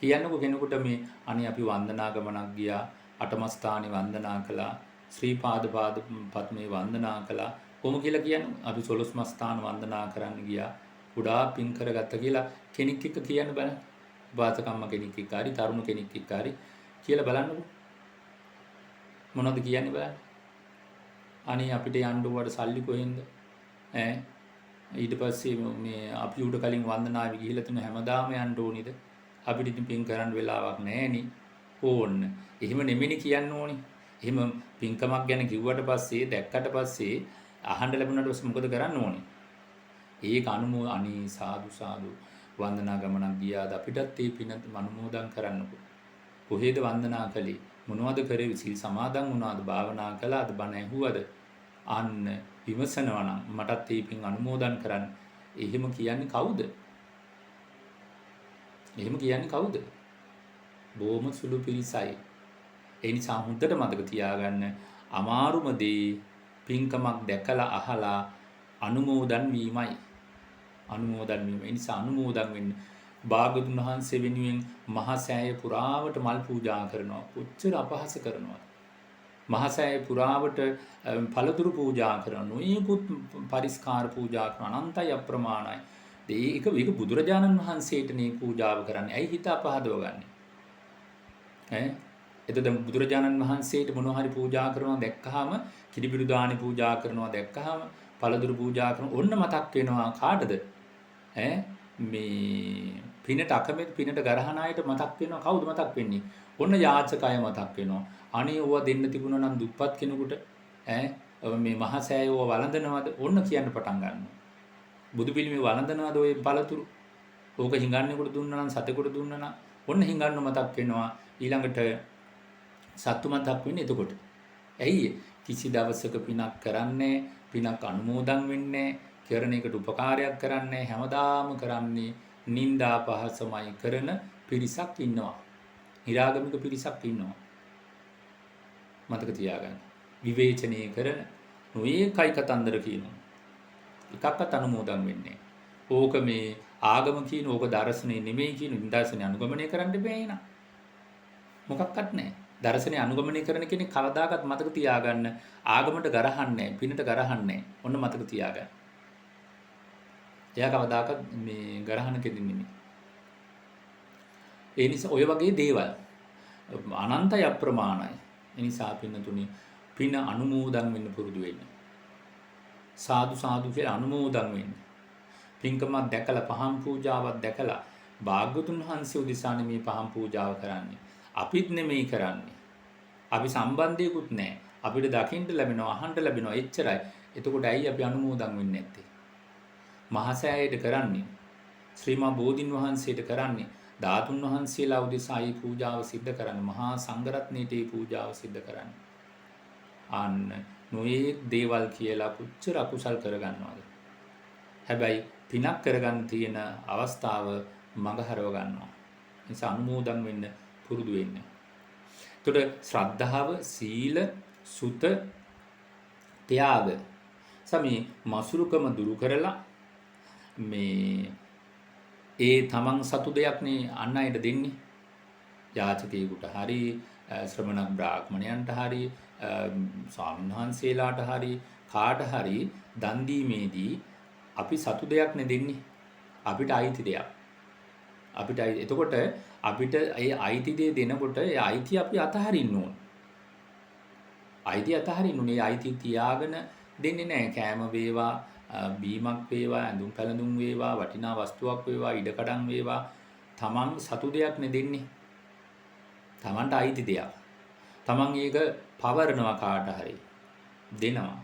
කියන්නකො කෙනෙකුට මේ අනේ අපි වන්දනා ගමනක් ගියා. අටමස්ථානේ වන්දනා කළා. ශ්‍රී පාද පත්මේ වන්දනා කළා. කොහොම කියලා කියන්නේ අපි 12 මස්ථාන වන්දනා කරන්න ගියා. කුඩා පින් කරගත්ත කියලා කෙනෙක් එක්ක කියන්න බලන්න. වාසකම්ම කෙනෙක් එක්ක හරි තරුණ කෙනෙක් එක්ක හරි කියලා බලන්නකො. මොනවද කියන්නේ බලන්න. අනේ අපිට යන්න උවට සල්ලි කොහෙන්ද? ඊට පස්සේ මේ අපි උඩ කලින් වන්දනාවේ ගිහිලා තුන හැමදාම යන්න ඕනිද? අපිට ඉතින් පින් කරන්න වෙලාවක් නැහෙනි. ඕන්න. එහෙම නෙමෙයි කියන්න ඕනි. එහෙම පින්කමක් ගැන කිව්වට පස්සේ දැක්කට පස්සේ අහන්න ලැබුණාට පස්සේ මොකද කරන්න ඕනේ? ඒක අනේ සාදු සාදු වන්දනා ගමනක් ගියාද අපිටත් ඒ පින අනුමෝදන් කරන්නකො. කොහෙද වන්දනා කළේ? මොනවද කරේ? සිල් සමාදන් වුණාද? භාවනා කළාද? බණ ඇහුවද? අන්න විමසනවා නම් මටත් මේ පින් අනුමෝදන් කරන්න. එහෙම කියන්නේ කවුද? එහෙම කියන්නේ කවුද? බොහොම සුළු පිරිසයි. ඒ නිසා හොඳට මතක තියාගන්න අමාරුම දේ පින්කමක් දැකලා අහලා අනුමෝදන් වීමයි. අනුමෝදන් වීම. ඒ නිසා අනුමෝදන් වෙන්න. භාගතුන් වහන්සේ වෙනුවෙන් මහා සෑය පුරාවට මල් පූජා කරනවා. කොච්චර අපහාස කරනවද? මහා සෑය පුරාවට පළතුරු පූජා කරනවා. නොයෙකුත් පරිස්කාර පූජා කරන අනන්තයි අප්‍රමාණයි. ඒක බුදුරජාණන් වහන්සේට නේ පූජාව කරන්නේ. ඇයි හිත අපහදව ගන්නෙ? එතකොට බුදුරජාණන් වහන්සේට මොනවා හරි පූජා කරනවා දැක්කහම කිරිබිඩු දානි පූජා කරනවා දැක්කහම පළතුරු පූජා කරන ඔන්න මතක් වෙනවා කාටද? මේ පිනට අකමැති පිනට ගරහන අයට මතක් වෙනවා. කවුද මතක් වෙන්නේ? ඔන්න යාචකය මතක් වෙනවා. අනේ ඕවා දෙන්න තිබුණා නම් දුප්පත් කෙනෙකුට මේ මහා සෑය ඕවා වළඳනවද? ඔන්න කියන්න පටන් ගන්නවා. බුදු පිළිමේ වළඳනවද ඔය පළතුරු? ඕක හිඟන්නෙකුට දුන්නා නම් සතෙකුට දුන්නා නම් ඔන්න හිඟන්න මතක් වෙනවා. ඊළඟට සත්තු මතක් වෙන්නේ එතකොට. ඇයි? කිසි දවසක පිනක් කරන්නේ, පිනක් අනුමෝදන් වෙන්නේ, කරන එකට උපකාරයක් කරන්නේ, හැමදාම කරන්නේ නිന്ദා පහසමයි කරන පිරිසක් ඉන්නවා. නිරාගමික පිරිසක් ඉන්නවා. මතක තියාගන්න. විවේචනය කරන නොයේකයි කතන්දර කියනවා. එකක්වත් අනුමෝදන් වෙන්නේ. ඕක මේ ආගම කියන ඕක දර්ශනේ නෙමෙයි කියන දර්ශනේ අනුගමනය කරන්න බෑ නා. මොකක්වත් නැහැ. දර්ශනේ අනුගමනය කරන කෙනෙක් කවදාකවත් මතක තියාගන්න ආගමට ගරහන්නේ පිනට ගරහන්නේ. ඔන්න මතක තියාගන්න. එයා කවදාකවත් මේ ගරහන කෙදින්නේ නෙමෙයි. ඒ නිසා ඔය වගේ දේවල් අනන්තය අප්‍රමාණයි. ඒ නිසා පින්නතුනි පින අනුමෝදන් වෙන්න පුරුදු වෙන්න. සාදු සාදු කියලා අනුමෝදන් වෙන්න. පින්කමක් දැකලා පහන් පූජාවක් දැකලා භාග්‍යවතුන් වහන්සේ උදෙසානේ මේ පහන් පූජාව කරන්නේ. අපිත් නෙමෙයි කරන්නේ. අපි සම්බන්ධයකුත් නැහැ. අපිට දකින්න ලැබෙනවා, අහන්න ලැබෙනවා එච්චරයි. එතකොට ඇයි අපි අනුමෝදන් වෙන්නේ නැත්තේ? මහසෑයට කරන්නේ, ශ්‍රීමා බෝධින් වහන්සේට කරන්නේ, ධාතුන් වහන්සේලා උදෙසා මේ පූජාව සිද්ධ කරන්නේ, මහා සංඝරත්නයට මේ පූජාව සිද්ධ කරන්නේ. අන්න නොයේ දේවල් කියලා කොච්චර අකුසල් කරගන්නවද? හැබැයි පිනක් කරගන්න තියෙන අවස්ථාව මඟහරව ගන්නවා. ඒ නිසා අනුමෝදන් වෙන්න පුරුදු වෙන්න. එතකොට ශ්‍රද්ධාව, සීල, සුත, ත්‍යාග සමි මසුරුකම දුරු කරලා මේ ඒ තමන් සතු දෙයක් නේ අන් අයට දෙන්නේ. යාචකයෙකුට හරි, ශ්‍රමණ බ්‍රාහ්මණයන්ට හරි, ස්වාමීන් වහන්සේලාට හරි, කාට හරි දන් දීමේදී අපි සතු දෙයක් නේ දෙන්නේ. අපිට අයිති දෙයක්. අපිට එතකොට අපිට ඒ අයිති දේ දෙනකොට ඒ අයිති අපි අතහරින්න ඕන. අයිති අතහරින්න ඕනේ. ඒ අයිති තියාගෙන දෙන්නේ නැහැ. කෑම වේවා, බීමක් වේවා, ඇඳුම් පැළඳුම් වේවා, වටිනා වස්තුවක් වේවා, ඉඩකඩම් වේවා, තමන් සතු දෙයක් නේ දෙන්නේ. තමන්ට අයිති දෙයක්. තමන් ඒක පවරනවා කාට හරි දෙනවා.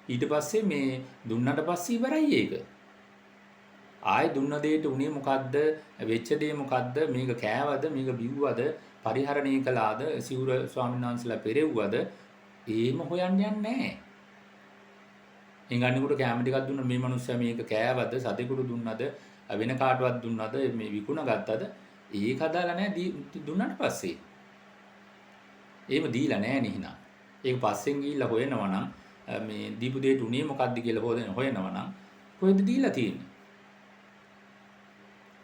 ඊට පස්සේ මේ දුන්නට පස්සේ ඉවරයි ඒක. ආයෙ දුන්න දෙයට උනේ මොකද්ද? වෙච්ච දේ මොකද්ද? මේක කෑවද? මේක බිව්වද? පරිහරණය කළාද? සිවුර ස්වාමීන් වහන්සේලා පෙරෙව්වද? ඒම හොයන්න යන්නේ නැහැ. එංගන්නෙකුට කැම ටිකක් දුන්න මේ මිනිස්සයා මේක කෑවද? සතෙකුට දුන්නද? වෙන කාටවත් දුන්නද? මේ විකුණ ගත්තද? ඒක අදාළ නැහැ දුන්නට පස්සේ. එහෙම දීලා නැහැ නේ. ඒක පස්සෙන් ගිහිල්ලා හොයනවා නම් මේ දීපු දෙයට උනේ මොකද්ද කියලා හොයනවා නම් කොහෙද දීලා තියෙන්නේ?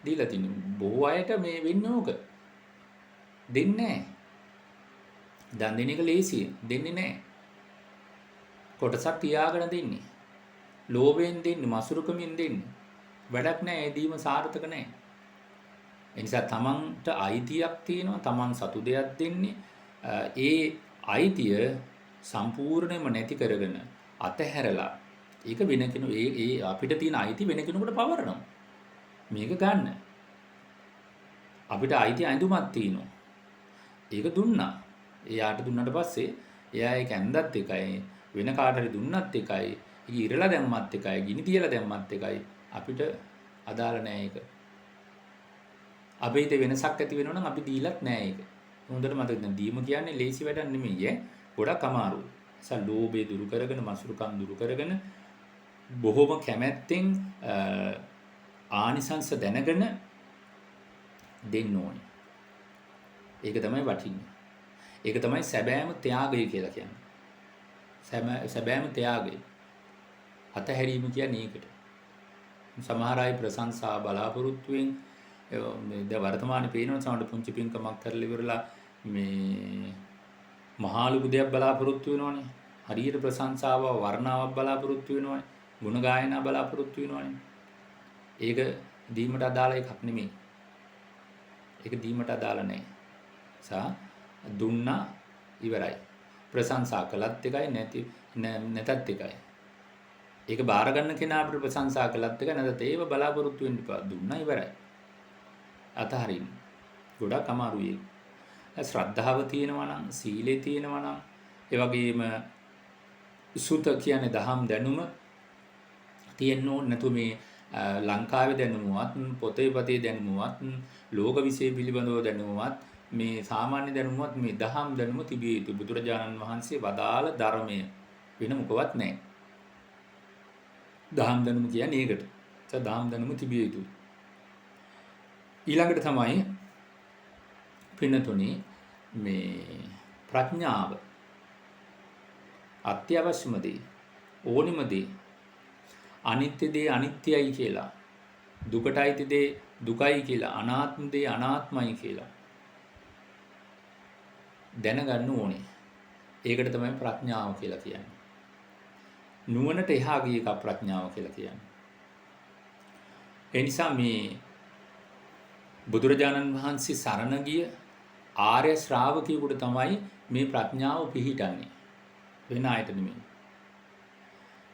දීලා තියෙන්නේ බොහෝ අයට මේ වෙන්නේ ඕක. දෙන්නේ නැහැ. දන් දෙන එක ලේසියි. දෙන්නේ නැහැ. කොටසක් තියාගෙන දෙන්නේ. ලෝභයෙන් දෙන්නේ, මසුරුකමින් දෙන්නේ. වැඩක් නැහැ. ඒ දීම සාර්ථක නැහැ. ඒ නිසා තමන්ට අයිතියක් තියෙනවා. තමන් සතු දෙයක් දෙන්නේ. ඒ අයිතිය සම්පූර්ණයෙන්ම නැති කරගෙන අතහැරලා ඒක වෙන කෙනෙකු ඒ අපිට තියෙන අයිති වෙන කෙනෙකුට පවරනවා. මේක ගන්න. අපිට අයිති ඇඳුමක් තියෙනවා. ඒක දුන්නා. එයාට දුන්නාට පස්සේ එයා ඒක ඇඳත් එකයි, වෙන කාට හරි දුන්නත් එකයි, ඒක ඉරලා දැම්මත් එකයි, ගිනි තියලා දැම්මත් එකයි. අපිට අදාළ නෑ ඒක. අපේ හිතේ වෙනසක් ඇති වෙනවා නම් අපි දීලත් නෑ ඒක. හොඳට මතක ගන්න. දීම කියන්නේ ලේසි වැඩක් නෙමෙයි ඈ. ගොඩක් අමාරුයි. ඒ ලෝභය දුරු කරගෙන, මසුරුකම් දුරු කරගෙන බොහොම කැමැත්තෙන් ආනිසංස දැනගෙන දෙන්න ඕනේ. ඒක තමයි වටින්නේ. ඒක තමයි සැබෑම ත්‍යාගය කියලා කියන්නේ. සැබෑම ත්‍යාගය. අතහැරීම කියන්නේ ඒකට. සමහර අය ප්‍රශංසා බලාපොරොත්තුෙන් මේ වර්තමානයේ පේනවා සමහර පුංචි පින්කමක් කරලා ඉවරලා මේ මහා ලොකු දෙයක් බලාපොරොත්තු වෙනවනේ. හරියට ප්‍රශංසාව, වර්ණාවක් බලාපොරොත්තු වෙනවනේ. ගුණ ගායනා බලාපොරොත්තු වෙනවනේ. ඒක දීමට අදාළ එකක් නෙමෙයි. ඒක දීමට අදාළ නැහැ. දුන්නා ඉවරයි. ප්‍රශංසා කළත් එකයි නැතත් එකයි. ඒක බාර ගන්න කෙනා අපිට ප්‍රශංසා කළත් එක නැතත් ඒව බලාපොරොත්තු වෙන්න එපා. දුන්නා ඉවරයි. අතහරින්න. ගොඩක් අමාරුයි. ශ්‍රද්ධාව තියෙනවා නම්, සීලය තියෙනවා නම්, ඒ වගේම සුත කියන්නේ දහම් දැනුම තියෙන්න ඕන. නැතු මේ ලංකාවේ දැනුමවත්, පොතේ පතේ දැනුමවත්, ලෝක විශ්ය පිළිබඳව දැනුමවත්, මේ සාමාන්‍ය දැනුමවත් මේ දහම් දැනුම තිබිය යුතු. බුදුරජාණන් වහන්සේ වදාළ ධර්මය වෙන මොකවත් නැහැ. දහම් දැනුම කියන්නේ ඒකට. දහම් දැනුම තිබිය යුතුයි. ඊළඟට තමයි පින්නතුනි මේ ප්‍රඥාව අත්‍යවශ්‍යම දේ, ඕනිම දේ. අනිත්‍ය දේ අනිත්‍යයි කියලා, දුකටයි දේ දුකයි කියලා, අනාත්ම දේ අනාත්මයි කියලා දැනගන්න ඕනේ. ඒකට තමයි ප්‍රඥාව කියලා කියන්නේ. නුවණට එහා ගිය එක ප්‍රඥාව කියලා කියන්නේ. ඒ නිසා මේ බුදුරජාණන් වහන්සේ සරණ ගිය ආර්ය ශ්‍රාවකයෙකුට තමයි මේ ප්‍රඥාව පිහිටන්නේ. වෙන අයට නෙමෙයි.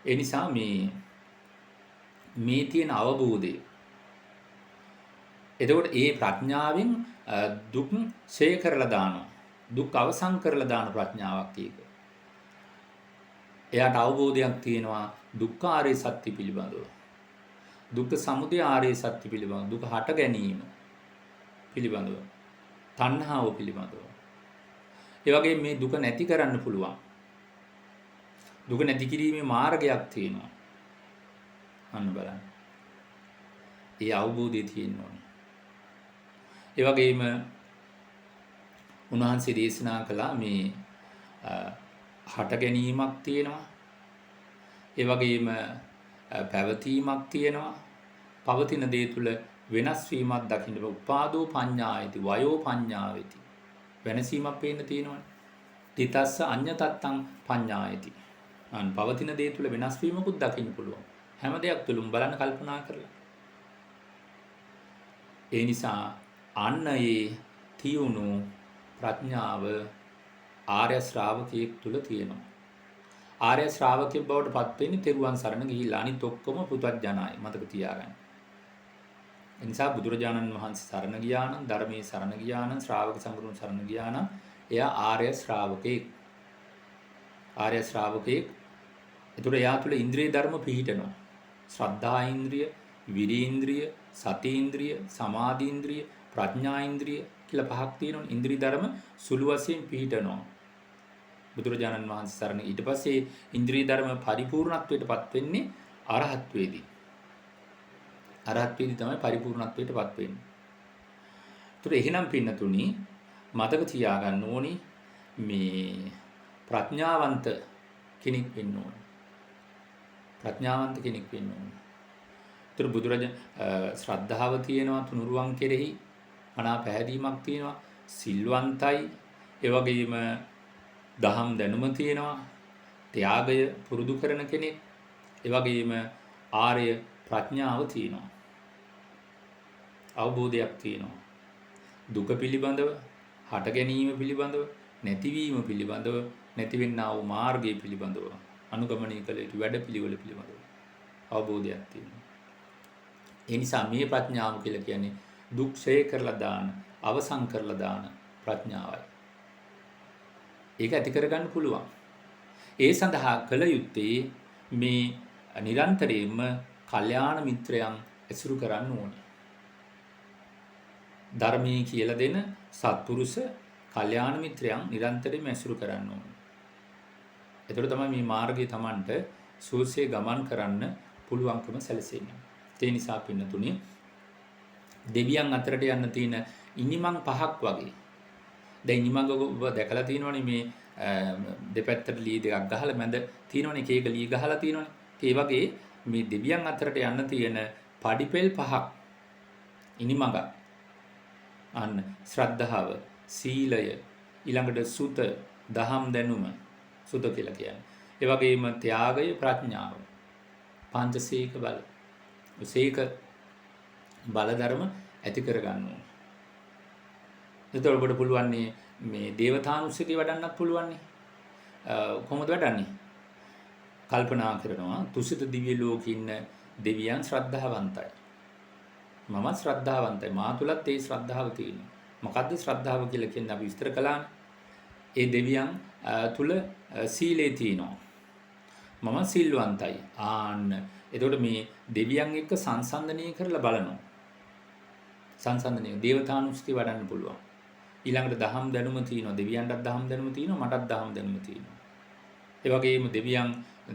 ඒ නිසා මේ තියෙන අවබෝධය. එතකොට ඒ ප්‍රඥාවෙන් දුක් ඡය කරලා දානවා. දුක් අවසන් කරලා දාන ප්‍රඥාවක් ඒක. එයාට අවබෝධයක් තියෙනවා දුක්ඛ ආර්ය සත්‍ය පිළිබඳව. දුක්ඛ සමුදය ආර්ය සත්‍ය පිළිබඳව. දුක හට ගැනීම පිළිබඳව. තණ්හාව පිළිබඳව. ඒ වගේම මේ දුක නැති කරන්න පුළුවන්. දුක නැති කිරීමේ මාර්ගයක් තියෙනවා. අන්න බලන්න. ඒ අවබෝධය තියෙන්න ඕනේ. ඒ වගේම උන්වහන්සේ දේශනා කළා මේ හට ගැනීමක් තියෙනවා. ඒ වගේම පැවතීමක් තියෙනවා. පවතින දේ තුල වෙනස් වීමක් දකින්න. උපාදෝ පඤ්ඤායති වයෝ පඤ්ඤායති. වෙනසීමක් පේන්න තියෙනවනේ. තිතස්ස අඤ්ඤතත්තං පඤ්ඤායති. පවතින දේ තුල වෙනස් වීමකුත් දකින්න පුළුවන්. හැම දෙයක් තුලම බලන්න කල්පනා කරලා. ඒ නිසා අන්න ඒ තියුණු ප්‍රඥාව ආර්ය ශ්‍රාවකයෙක් තුල තියෙනවා. ආර්ය ශ්‍රාවකයෙක් බවට පත් වෙන්නේ තෙරුවන් සරණ ගිහිල්ලා. අනිත් ඔක්කොම පුතත්ජනයි. මතක තියාගන්න. ඒ නිසා බුදුරජාණන් වහන්සේ සරණ ගියා නම්, ධර්මයේ සරණ ගියා නම්, ශ්‍රාවක සංගරුන් සරණ ගියා නම් එයා ආර්ය ශ්‍රාවකයෙක්. ආර්ය ශ්‍රාවකයෙක්. ඒතර එයා තුල ඉන්ද්‍රිය ධර්ම පිහිටනවා. ශ්‍රද්ධා ඉන්ද්‍රිය, විරි ඉන්ද්‍රිය, සති ඉන්ද්‍රිය, සමාධි ඉන්ද්‍රිය, ප්‍රඥා ඉන්ද්‍රිය කියලා පහක් තියෙනවනේ. ඉන්ද්‍රිය ධර්ම සුළු වශයෙන් පිහිටනවා. බුදුරජාණන් වහන්සේ සරණ ඊට පස්සේ ඉන්ද්‍රිය ධර්ම පරිපූර්ණත්වයටපත් වෙන්නේ අරහත් වේදී. අරහත් වේදී තමයි පරිපූර්ණත්වයටපත් වෙන්නේ. ඒතර එහෙනම් පින්නතුනි මතක තියාගන්න ඕනි මේ ප්‍රඥාවන්ත කෙනෙක් වෙන්න ඕනේ. ප්‍රඥාවන්ත කෙනෙක් වෙන්න ඕනේ. ඒතර ශ්‍රද්ධාව තියෙනවා තුනුරුවන් කෙරෙහි මනා පැහැදීමක් තියෙනවා. සිල්වන්තයි. ඒ වගේම දහම් දැනුම තියෙනවා. ත්‍යාගය පුරුදු කරන කෙනෙක්. ඒ වගේම ආර්ය ප්‍රඥාව තියෙනවා. අවබෝධයක් තියෙනවා. දුක පිළිබඳව, හට ගැනීම පිළිබඳව, නැතිවීම පිළිබඳව, නැතිවෙන්නා වූ මාර්ගය පිළිබඳව, අනුගමනය කළ යුතු වැඩපිළිවෙල පිළිබඳව අවබෝධයක් තියෙනවා. ඒ නිසා මේ ප්‍රඥාව කියලා කියන්නේ දුක් ඡය කරලා දාන, අවසන් කරලා දාන ප්‍රඥාවයි. ඒක ඇති කරගන්න පුළුවන්. ඒ සඳහා කළ යුත්තේ මේ නිරන්තරයෙන්ම කල්යාණ මිත්‍රයන් ඇසුරු කරන්න ඕනේ. ධර්මයේ කියලා දෙන සත්පුරුෂ කල්යාණ මිත්‍රයන් නිරන්තරයෙන්ම ඇසුරු කරන්න ඕනේ. එතකොට තමයි මේ මාර්ගය Tamanට සූසේ ගමන් කරන්න පුළුවන්කම සැලසෙන්නේ. ඒ නිසා පින්නතුනි දෙවියන් අතරට යන්න තියෙන ඉනිමන් පහක් වගේ. දැන් ඉනිමන් ඔබ දැකලා තියෙනවනේ මේ දෙපැත්තට ලී දෙකක් ගහලා මැද තියෙනවනේ එක එක ලී ගහලා තියෙනවනේ. ඒ වගේ මේ දෙවියන් අතරට යන්න තියෙන පඩිපෙල් පහක් ඉනිමඟ. අන්න ශ්‍රද්ධාව, සීලය, ඊළඟට සුත, දහම් දැනුම, සුත කියලා කියන්නේ. ඒ වගේම ත්‍යාගය, ප්‍රඥාව, පංචසීක බල. සීක බල ධර්ම ඇති කරගන්න ඕනේ. එතකොට ඔබට පුළුවන් මේ දේවතානුස්සතිය වඩන්නත් පුළුවන්. කොහොමද වඩන්නේ? කල්පනා කරනවා තුසිත දිව්‍ය ලෝකේ ඉන්න දෙවියන් ශ්‍රද්ධාවන්තයි. මමත් ශ්‍රද්ධාවන්තයි. මා තුලත් ඒ ශ්‍රද්ධාව තියෙනවා. මොකද්ද ශ්‍රද්ධාව කියලා කියන්නේ අපි විස්තර කළානේ. ඒ දෙවියන් තුල සීලේ තියෙනවා. මම සිල්වන්තයි. ආන්න. එතකොට මේ දෙවියන් එක්ක සංසන්දනය කරලා බලනවා. සංසන්දනය දේවතානුස්සතිය වඩන්න පුළුවන්. ඊළඟට දහම් දැනුම තියෙනවා. දෙවියන්ටත් දහම් දැනුම තියෙනවා. මටත් දහම් දැනුම තියෙනවා. ඒ වගේම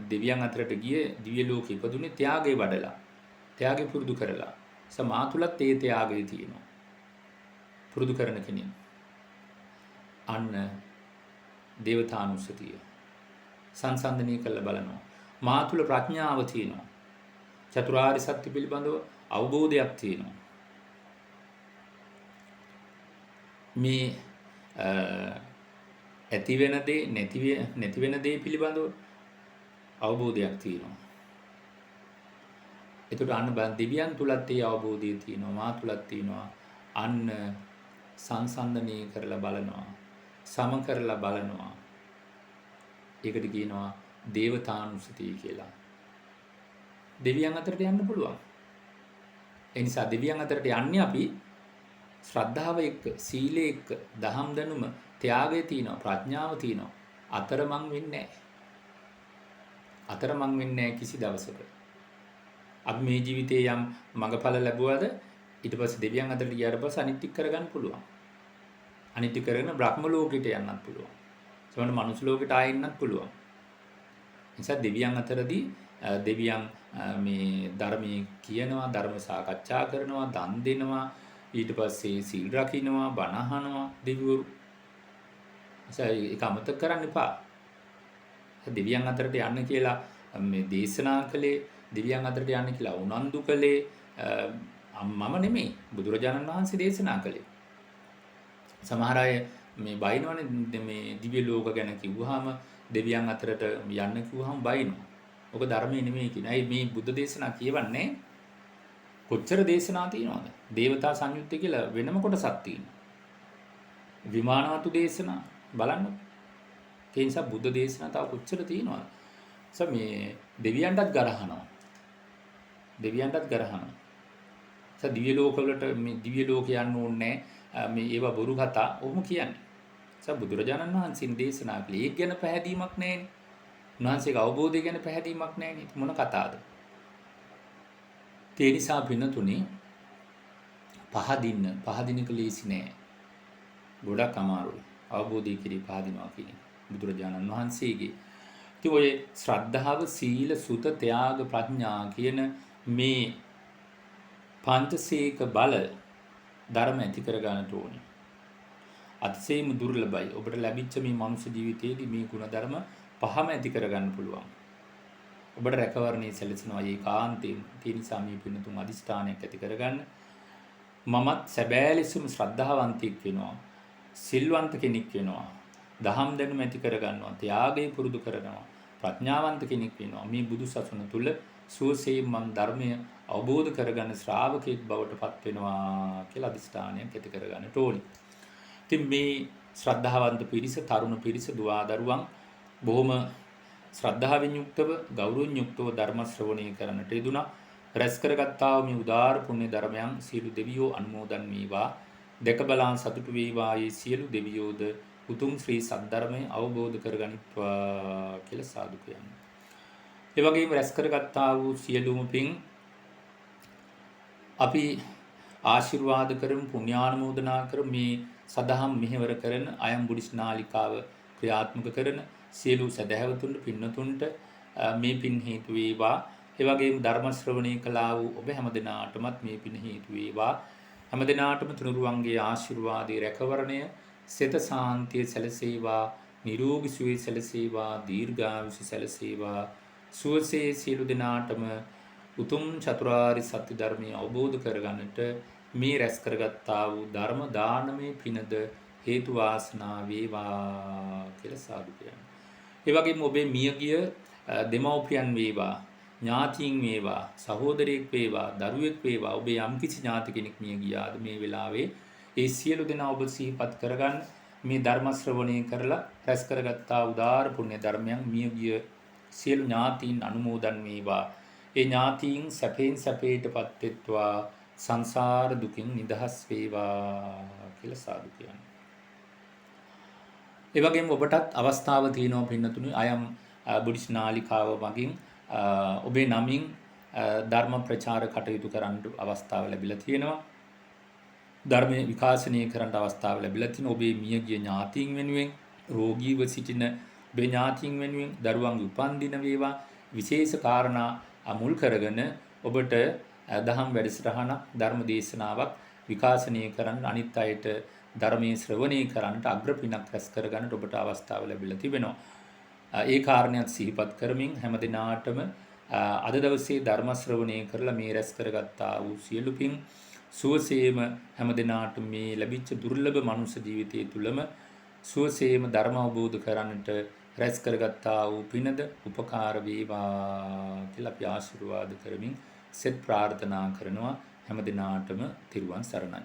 දෙවියන් අතරට ගිය දිව්‍ය ලෝකෙ ඉපදුනේ ත්‍යාගය වඩලා. ත්‍යාගය පුරුදු කරලා. මා තුලත් ඒ ත්‍යාගය තියෙනවා. පුරුදු කරන කෙනෙක්. අන්න දේවතානුස්සතිය සංසන්දනය කරලා බලනවා. මා තුල ප්‍රඥාව තියෙනවා. චතුරාර්ය සත්‍ය පිළිබඳව අවබෝධයක් තියෙනවා. මේ ඇති වෙන දේ නැති වෙන දේ පිළිබඳව අවබෝධයක් තියෙනවා. එතකොට අන්න බලන්න දෙවියන් තුලත් ඒ අවබෝධය තියෙනවා, මා තුලත් තියෙනවා. අන්න සංසන්දනය කරලා බලනවා, සම කරලා බලනවා. ඒකට කියනවා දේවතානුස්සතිය කියලා. දෙවියන් අතරට යන්න පුළුවන්. ඒ නිසා දෙවියන් අතරට යන්නේ අපි ශ්‍රද්ධාව එක්ක, සීලය එක්ක, දහම් දැනුම, ත්‍යාගය තියෙනවා, ප්‍රඥාව තියෙනවා. අතරමං වෙන්නේ නැහැ. අතරමං වෙන්නේ නැහැ කිසි දවසක. අපි මේ ජීවිතේ යම් මඟඵල ලැබුවද ඊට පස්සේ දෙවියන් අතරට ගියාට පස්සේ අනිත් ටික කරගන්න පුළුවන්. අනිත් ටික කරගෙන බ්‍රහ්ම ලෝකෙට යන්නත් පුළුවන්. සමහර මනුස්ස ලෝකෙට ආයෙන්නත් පුළුවන්. නිසා දෙවියන් අතරදී දෙවියන් මේ ධර්මයේ කියනවා, ධර්ම සාකච්ඡා කරනවා, දන් දෙනවා, ඊට පස්සේ සීල් රකින්නවා, බණ අහනවා දෙවිවරු. නිසා ඒක අමතක කරන්න එපා. දෙවියන් අතරට යන්න කියලා මේ දේශනා කළේ, දෙවියන් අතරට යන්න කියලා උනන්දු කළේ මම නෙමෙයි, බුදුරජාණන් වහන්සේ දේශනා කළේ. සමහර අය මේ බයිනවනේ මේ දිව්‍ය ලෝක ගැන කිව්වහම දෙවියන් අතරට යන්න කිව්වහම බයිනවා. ඔක ධර්මයේ නෙමෙයි කියන. අයි මේ බුද්ධ දේශනා කියවන්නේ කොච්චර දේශනා තියෙනවද? දේවතා සංයුත්තේ කියලා වෙනම කොටසක් තියෙනවා. විමානවතු දේශනා බලන්න. ඒ නිසා බුද්ධ දේශනා තව කොච්චර තියෙනවද? මේ දෙවියන්ටත් ගරහනවා. දෙවියන්ටත් ගරහනවා. දිව්‍ය ලෝකවලට මේ දිව්‍ය ලෝක යන්න ඕනේ මේ ඒවා බොරු කතා ඔහොම කියන්නේ. බුදුරජාණන් වහන්සේ දේශනා කළේ ඒක ගැන පැහැදීමක් නැහැනේ. උන්වහන්සේගේ අවබෝධය ගැන පැහැදීමක් නැහැනේ. මොන කතාවද? ඒ නිසා පින්නතුනේ පහදින්න කලීසි නෑ. ගොඩක් අමාරුයි. අවබෝධය කිරී පහදිනවා කියන්නේ බුදුරජාණන් වහන්සේගේ. ඉතින් ඔය ශ්‍රද්ධාව, සීල, සුත, ත්‍යාග, ප්‍රඥා කියන මේ පංචසීක බල ධර්ම ඇති කර ගන්නට ඕනේ. අතිශයින්ම දුර්ලභයි. ඔබට ලැබිච්ච මේ මනුෂ්‍ය ජීවිතයේදී මේ ගුණ ධර්ම පහම ඇති කර ගන්න පුළුවන්. ඔබට රැකවරණේ සැලසෙනවා ඒකාන්තයෙන්. ඒ නිසා මේ පින්තුන් අදිෂ්ඨානයක් ඇති කරගන්න. මමත් සැබෑ ලෙසම ශ්‍රද්ධාවන්තයෙක් වෙනවා. සිල්වන්ත කෙනෙක් වෙනවා. දහම් දැනුම ඇති කරගන්නවා. ත්‍යාගය පුරුදු කරනවා. ප්‍රඥාවන්ත කෙනෙක් වෙනවා. මේ බුදු සසුන තුල සුවසේ මම ධර්මය අවබෝධ කරගන්න ශ්‍රාවකෙක් බවට පත් වෙනවා කියලා අදිෂ්ඨානයක් ඇති කරගන්නට ඕනි. ඉතින් මේ ශ්‍රද්ධාවන්ත පිරිස, තරුණ පිරිස, දුවා දරුවන් බොහොම ශ්‍රද්ධාවෙන් යුක්තව, ගෞරවයෙන් යුක්තව ධර්ම ශ්‍රවණය කරන්නට යෙදුණා. රැස් කරගත්තා වූ මේ උදාාර පුණ්‍ය ධර්මයන් සියලු දෙවියෝ අනුමෝදන් වේවා. දැක බලා සතුටු වේවා. මේ සියලු දෙවියෝද උතුම් ශ්‍රී සද්ධර්මය අවබෝධ කරගනිත්වා කියලා සාදු කියනවා. ඒ වගේම රැස් කරගත්තා වූ සියලුම පින් අපි ආශිර්වාද කරමු, පුණ්‍යානුමෝදනා කරමු. මේ සදහම් මෙහෙවර කරන අයම් බුද්දිස් නාලිකාව ක්‍රියාත්මක කරන සියලු සදහැවතුන්ට, පින්නතුන්ට මේ පින් හේතු වේවා. ඒ වගේම ධර්ම ශ්‍රවණය කළා වූ ඔබ හැමදෙනාටමත් මේ පින් හේතු වේවා. හැමදෙනාටම තුනුරුවන්ගේ ආශිර්වාදයේ රැකවරණය, සිත සාන්තිය සැලසේවා, නිරෝගී සුවය සැලසේවා, දීර්ඝායුෂ සැලසේවා. සුවසේ සියලු දෙනාටම උතුම් චතුරාර්ය සත්‍ය ධර්මය අවබෝධ කරගන්නට මේ රැස් කරගත්තා වූ ධර්ම දානමේ පිනද හේතු වාසනා වේවා කියලා සාදු කියනවා. ඒ වගේම ඔබේ මියගිය දෙමව්පියන් වේවා, ඥාතීන් වේවා, සහෝදරයෙක් වේවා, දරුවෙක් වේවා, ඔබේ යම්කිසි ඥාති කෙනෙක් මිය ගියාද මේ වෙලාවේ ඒ සියලු දෙනා ඔබ සිහිපත් කරගන්න. මේ ධර්ම ශ්‍රවණය කරලා රැස් කරගත්තා උදාාර පුණ්‍ය ධර්මයන් මියගිය සියලු ඥාතීන් අනුමෝදන් වේවා. ඒ ඥාතීන් සැපෙන් සැපේටපත් වෙත්වා, සංසාර දුකින් නිදහස් වේවා කියලා සාදු කියනවා. ඒ වගේම ඔබටත් අවස්ථාව තියෙනවා පින්නතුනි අයම් බුද්දිස් නාලිකාව මගින් ඔබේ නමින් ධර්ම ප්‍රචාර කටයුතු කරන්න අවස්ථාව ලැබිලා තියෙනවා. ධර්මයේ විකාශනය කරන්න අවස්ථාව ලැබිලා තියෙනවා. ඔබේ මියගිය ඥාතීන් වෙනුවෙන්, රෝගීව සිටින ඔබේ ඥාතීන් වෙනුවෙන් දරුවන්ගේ උපන්දින වේවා. විශේෂ කාරණා මුල් කරගෙන ඔබට දහම් වැඩසටහනක්, ධර්ම දේශනාවක් විකාශනය කරන්න, අනිත් අයට ධර්මයේ ශ්‍රවණය කරන්නට අග්‍රපිනක් රැස් කරගන්නට ඔබට අවස්ථාව ලැබිලා තිබෙනවා. ඒ කාරණයක් සිහිපත් කරමින් හැම දිනාටම අද දවසේ ධර්ම ශ්‍රවණය කරලා මේ රැස් කරගත්තා වූ සියලු පින් සුවසේම හැම දිනාට මේ ලැබිච්ච දුර්ලභ මනුෂ්‍ය ජීවිතය තුළම සුවසේම ධර්ම අවබෝධ කරන්නට රැස් කරගත්තා වූ පිනද උපකාර වේවා කියලා අපි ආශිර්වාද කරමින් සෙත් ප්‍රාර්ථනා කරනවා හැම දිනාටම තිරුවන් සරණයි.